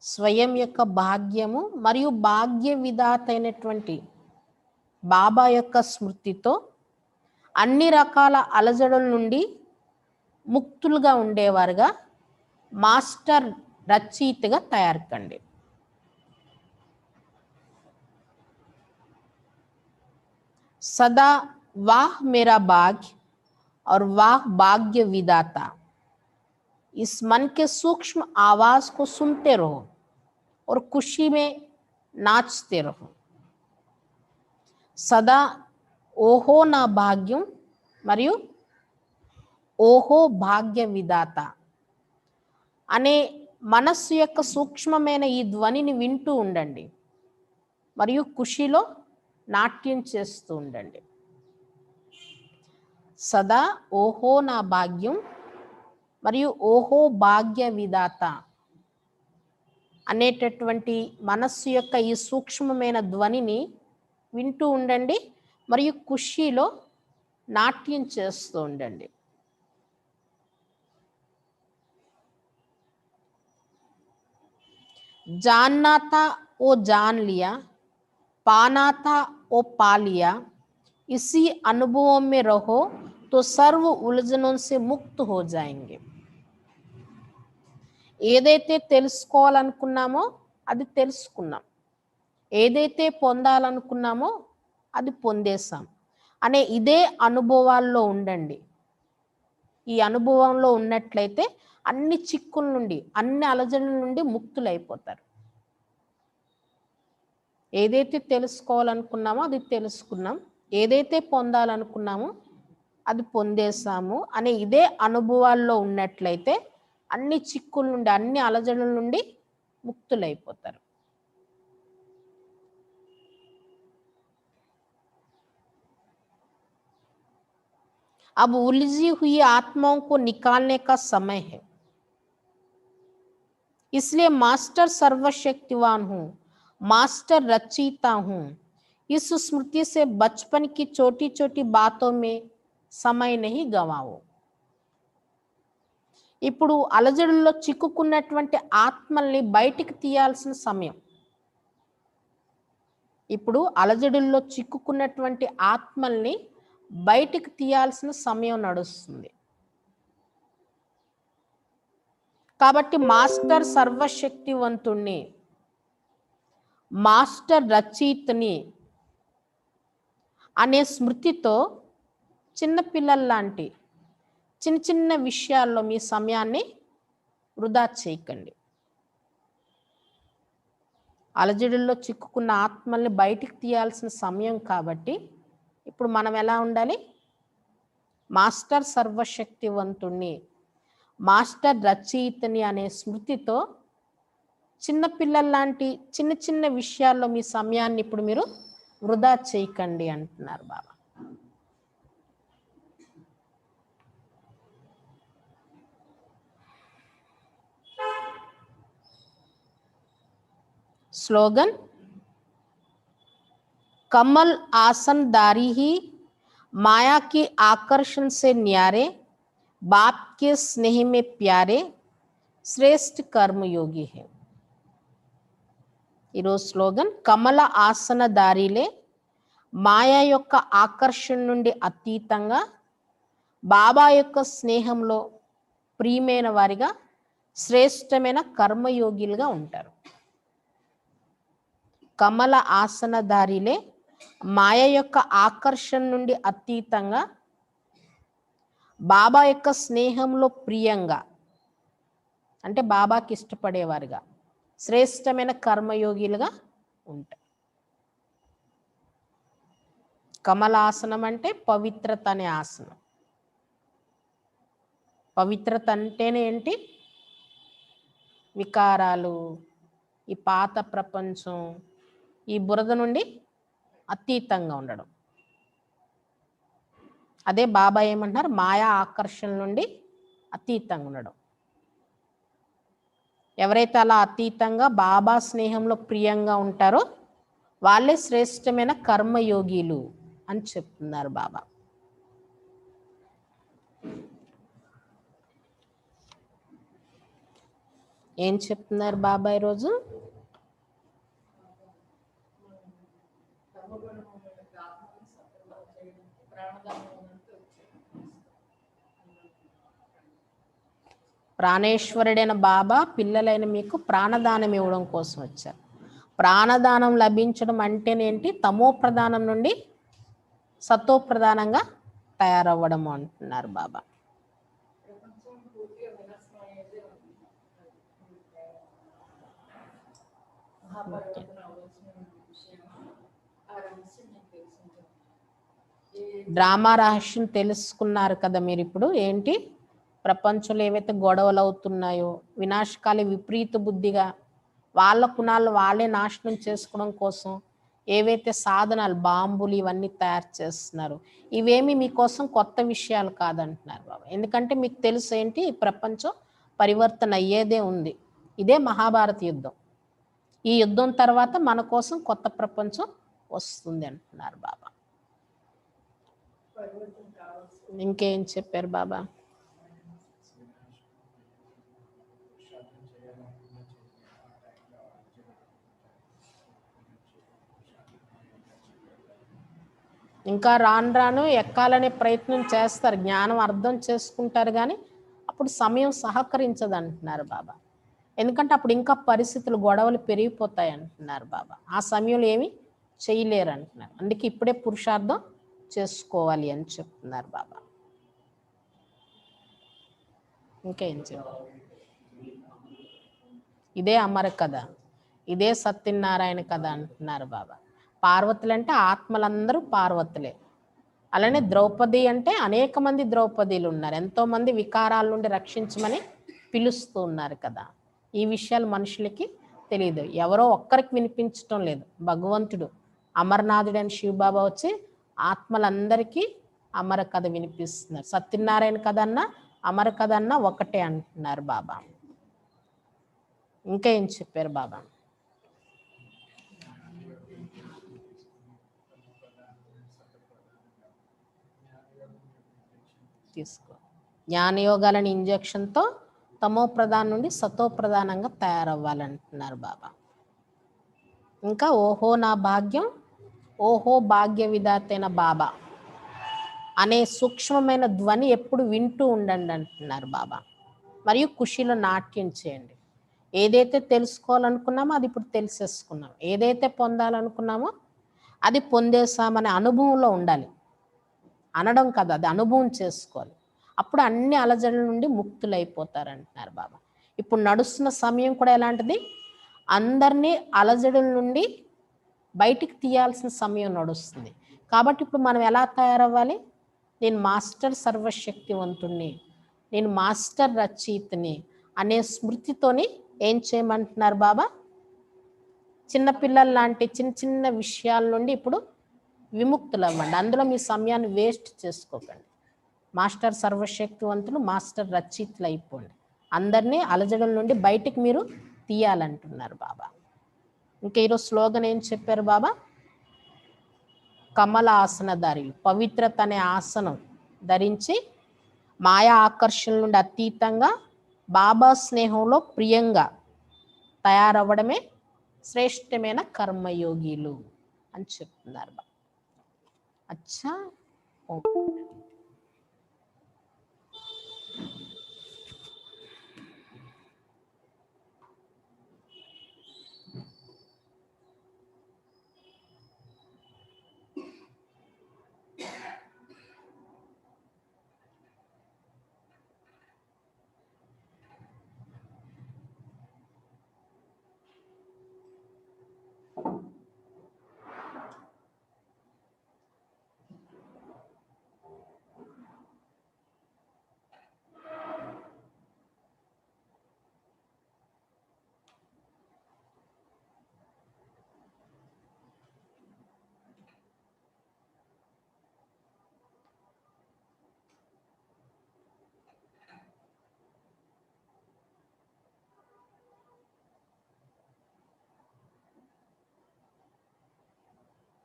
Speaker 1: స్వయం యొక్క భాగ్యము మరియు భాగ్య విధాతైనటువంటి బాబా యొక్క స్మృతితో అన్ని రకాల అలజడుల నుండి ముక్తులుగా ఉండేవారుగా మాస్టర్ రచయితగా తయారుకండి. सदा वाह मेरा भाग्य और वाह भाग्य विधाता, इस मन के सूक्ष्म आवाज को सुनते रहो और खुशी में नाचते रहो. सदा ओहो ना भाग्यम మరియు ఓహో భాగ్య విధాత అనే మనస్సు యొక్క సూక్ష్మమైన ఈ ధ్వనిని వింటూ ఉండండి మరియు ఖుషిలో నాట్యం చేస్తూ ఉండండి. సదా ఓహో నా భాగ్యం మరియు ఓహో భాగ్య విధాత అనేటటువంటి మనస్సు యొక్క ఈ సూక్ష్మమైన ధ్వనిని వింటూ ఉండండి మరియు ఖుషిలో నాట్యం చేస్తూ ఉండండి. जानना था वो जान लिया, पाना था वो पा लिया, इसी अनुभवों में रहो तो सर्व उलझनों से मुक्त हो जाएंगे. ఏదైతే తెలుసుకోవాలనుకున్నామో అది తెలుసుకున్నాం, ఏదైతే పొందాలనుకున్నామో అది పొందేశాం అనే ఇదే అనుభవాల్లో ఉండండి. ఈ అనుభవంలో ఉన్నట్లయితే అన్ని చిక్కుల నుండి, అన్ని అలజడుల నుండి ముక్తులైపోతారు. ఏదైతే తెలుసుకోవాలనుకున్నామో అది తెలుసుకున్నాం, ఏదైతే పొందాలనుకున్నామో అది పొందేశాము అనే ఇదే అనుభవాల్లో ఉన్నట్లయితే అన్ని చిక్కుల నుండి, అన్ని అలజడుల నుండి ముక్తులైపోతారు. अब उलझी हुई आत्माओं को निकालने का समय है, इसलिए मास्टर सर्वशक्तिवान हूं, मास्टर रचयिता हूं, इस स्मृति से बचपन की छोटी छोटी बातों में समय नहीं गवाओ. ఇప్పుడు అలజడుల్లో చిక్కుకున్నటువంటి ఆత్మల్ని బయటికి తీయాల్సిన సమయం. ఇప్పుడు అలజడుల్లో చిక్కుకున్నటువంటి ఆత్మల్ని బయటికి తీయాల్సిన సమయం నడుస్తుంది. కాబట్టి మాస్టర్ సర్వశక్తివంతుణ్ణి, మాస్టర్ రచయితని అనే స్మృతితో చిన్నపిల్లల్లాంటి చిన్న చిన్న విషయాల్లో మీ సమయాన్ని వృధా చేయకండి. అలజడుల్లో చిక్కుకున్న ఆత్మల్ని బయటికి తీయాల్సిన సమయం కాబట్టి ఇప్పుడు మనం ఎలా ఉండాలి? మాస్టర్ సర్వశక్తివంతుణ్ణి, మాస్టర్ రచయితని అనే స్మృతితో చిన్నపిల్లల్లాంటి చిన్న చిన్న విషయాల్లో మీ సమయాన్ని ఇప్పుడు మీరు వృధా చేయకండి అంటున్నారు బాబా. स्लोगन, कमल आसनदारी ही माया के आकर्षण से न्यारे, बाप के स्नेह में प्यारे, श्रेष्ठ कर्मयोगी है. ఈరోజు స్లోగన్, కమల ఆసనదారిలే మాయా యొక్క ఆకర్షణ నుండి అతీతంగా బాబా యొక్క స్నేహంలో ప్రియమైన వారిగా శ్రేష్టమైన కర్మయోగిలుగా ఉంటారు. కమల ఆసనదారిలే మాయ యొక్క ఆకర్షణ నుండి అతీతంగా బాబా యొక్క స్నేహంలో ప్రియంగా అంటే బాబాకి ఇష్టపడేవారుగా శ్రేష్టమైన కర్మయోగిలుగా ఉంటారు. కమలాసనం అంటే పవిత్రత అనే ఆసనం. పవిత్రత అంటేనే ఏంటి? వికారాలు, ఈ పాత ప్రపంచం, ఈ బురద నుండి అతీతంగా ఉండడం. అదే బాబా ఏమంటున్నారు? మాయా ఆకర్షణ నుండి అతీతంగా ఉండడం. ఎవరైతే అలా అతీతంగా బాబా స్నేహంలో ప్రియంగా ఉంటారో వాళ్ళే శ్రేష్టమైన కర్మయోగిలు అని చెప్తున్నారు బాబా. ఏం చెప్తున్నారు బాబా ఈరోజు? ప్రాణేశ్వరుడైన బాబా పిల్లలైన మీకు ప్రాణదానం ఇవ్వడం కోసం వచ్చారు. ప్రాణదానం లభించడం అంటేనేంటి? తమో ప్రధానం నుండి సతో ప్రధానంగా తయారవ్వడం అంటున్నారు బాబా. డ్రామా రహస్యం తెలుసుకున్నారు కదా మీరు. ఇప్పుడు ఏంటి? ప్రపంచంలో ఏవైతే గొడవలు అవుతున్నాయో, వినాశకాలి విపరీత బుద్ధిగా వాళ్ళ కుణాలు వాళ్ళే నాశనం చేసుకోవడం కోసం ఏవైతే సాధనాలు, బాంబులు ఇవన్నీ తయారు చేస్తున్నారు, ఇవేమి మీకోసం కొత్త విషయాలు కాదంటున్నారు బాబా. ఎందుకంటే మీకు తెలుసు ఏంటి? ఈ ప్రపంచం పరివర్తన అయ్యేదే ఉంది. ఇదే మహాభారత యుద్ధం. ఈ యుద్ధం తర్వాత మన కోసం కొత్త ప్రపంచం వస్తుంది అంటున్నారు బాబా. ఇంకేం చెప్పారు బాబా? ఇంకా రాను రాను ఎక్కాలనే ప్రయత్నం చేస్తారు, జ్ఞానం అర్థం చేసుకుంటారు, కానీ అప్పుడు సమయం సహకరించదు అంటున్నారు బాబా. ఎందుకంటే అప్పుడు ఇంకా పరిస్థితులు, గొడవలు పెరిగిపోతాయి అంటున్నారు బాబా. ఆ సమయంలో ఏమి చేయలేరు అంటున్నారు. అందుకే ఇప్పుడే పురుషార్థం చేసుకోవాలి అని చెప్తున్నారు బాబా. ఇంకేం చెప్పారు? ఇదే అమర కథ, ఇదే సత్యనారాయణ కథ అంటున్నారు బాబా. పార్వతులు అంటే ఆత్మలందరూ పార్వతులే. అలానే ద్రౌపది అంటే అనేక మంది ద్రౌపదీలు ఉన్నారు. ఎంతోమంది వికారాల నుండి రక్షించమని పిలుస్తూ ఉన్నారు కదా. ఈ విషయాలు మనుషులకి తెలియదు, ఎవరో ఒక్కరికి వినిపించటం లేదు. భగవంతుడు అమర్నాథుడు అని శివబాబా వచ్చి ఆత్మలందరికీ అమర కథ వినిపిస్తున్నారు. సత్యనారాయణ కథ అన్నా అమర కథ అన్నా ఒకటే అంటున్నారు బాబా. ఇంకా ఏం చెప్పారు బాబా? తీసుకో. జ్ఞానయోగాలని ఇంజక్షన్తో తమో ప్రధానం నుండి సతో ప్రధానంగా తయారవ్వాలంటున్నారు బాబా. ఇంకా ఓహో నా భాగ్యం, ఓహో భాగ్య విధాతైన బాబా అనే సూక్ష్మమైన ధ్వని ఎప్పుడు వింటూ ఉండండి అంటున్నారు బాబా. మరియు ఖుషీలో నాట్యం చేయండి. ఏదైతే తెలుసుకోవాలనుకున్నామో అది ఇప్పుడు తెలిసేసుకున్నాం, ఏదైతే పొందాలనుకున్నామో అది పొందేసామనే అనుభవంలో ఉండాలి. అనడం కాదు, అది అనుభవం చేసుకోవాలి. అప్పుడు అన్ని అలజడుల నుండి ముక్తులైపోతారంటున్నారు బాబా. ఇప్పుడు నడుస్తున్న సమయం కూడా ఎలాంటిది? అందరినీ అలజడుల నుండి బయటికి తీయాల్సిన సమయం నడుస్తుంది. కాబట్టి ఇప్పుడు మనం ఎలా తయారవ్వాలి? నేను మాస్టర్ సర్వశక్తివంతుణ్ణి, నేను మాస్టర్ రచయితని అనే స్మృతితోని ఏం చేయమంటున్నారు బాబా? చిన్నపిల్లల లాంటి చిన్న చిన్న విషయాల నుండి ఇప్పుడు విముక్తులు అవ్వండి. అందులో మీ సమయాన్ని వేస్ట్ చేసుకోకండి. మాస్టర్ సర్వశక్తివంతులు, మాస్టర్ రచయితలు అయిపోండి. అందరినీ అలజడుల నుండి బయటికి మీరు తీయాలంటున్నారు బాబా. ఇంకా ఈరోజు స్లోగన్ ఏం చెప్పారు బాబా? కమల ఆసనధారి, పవిత్రత అనే ఆసనం ధరించి మాయా ఆకర్షణ నుండి అతీతంగా బాబా స్నేహంలో ప్రియంగా తయారవ్వడమే శ్రేష్టమైన కర్మయోగిలు అని చెప్తున్నారు బాబా. అచ్చా. ఓకే.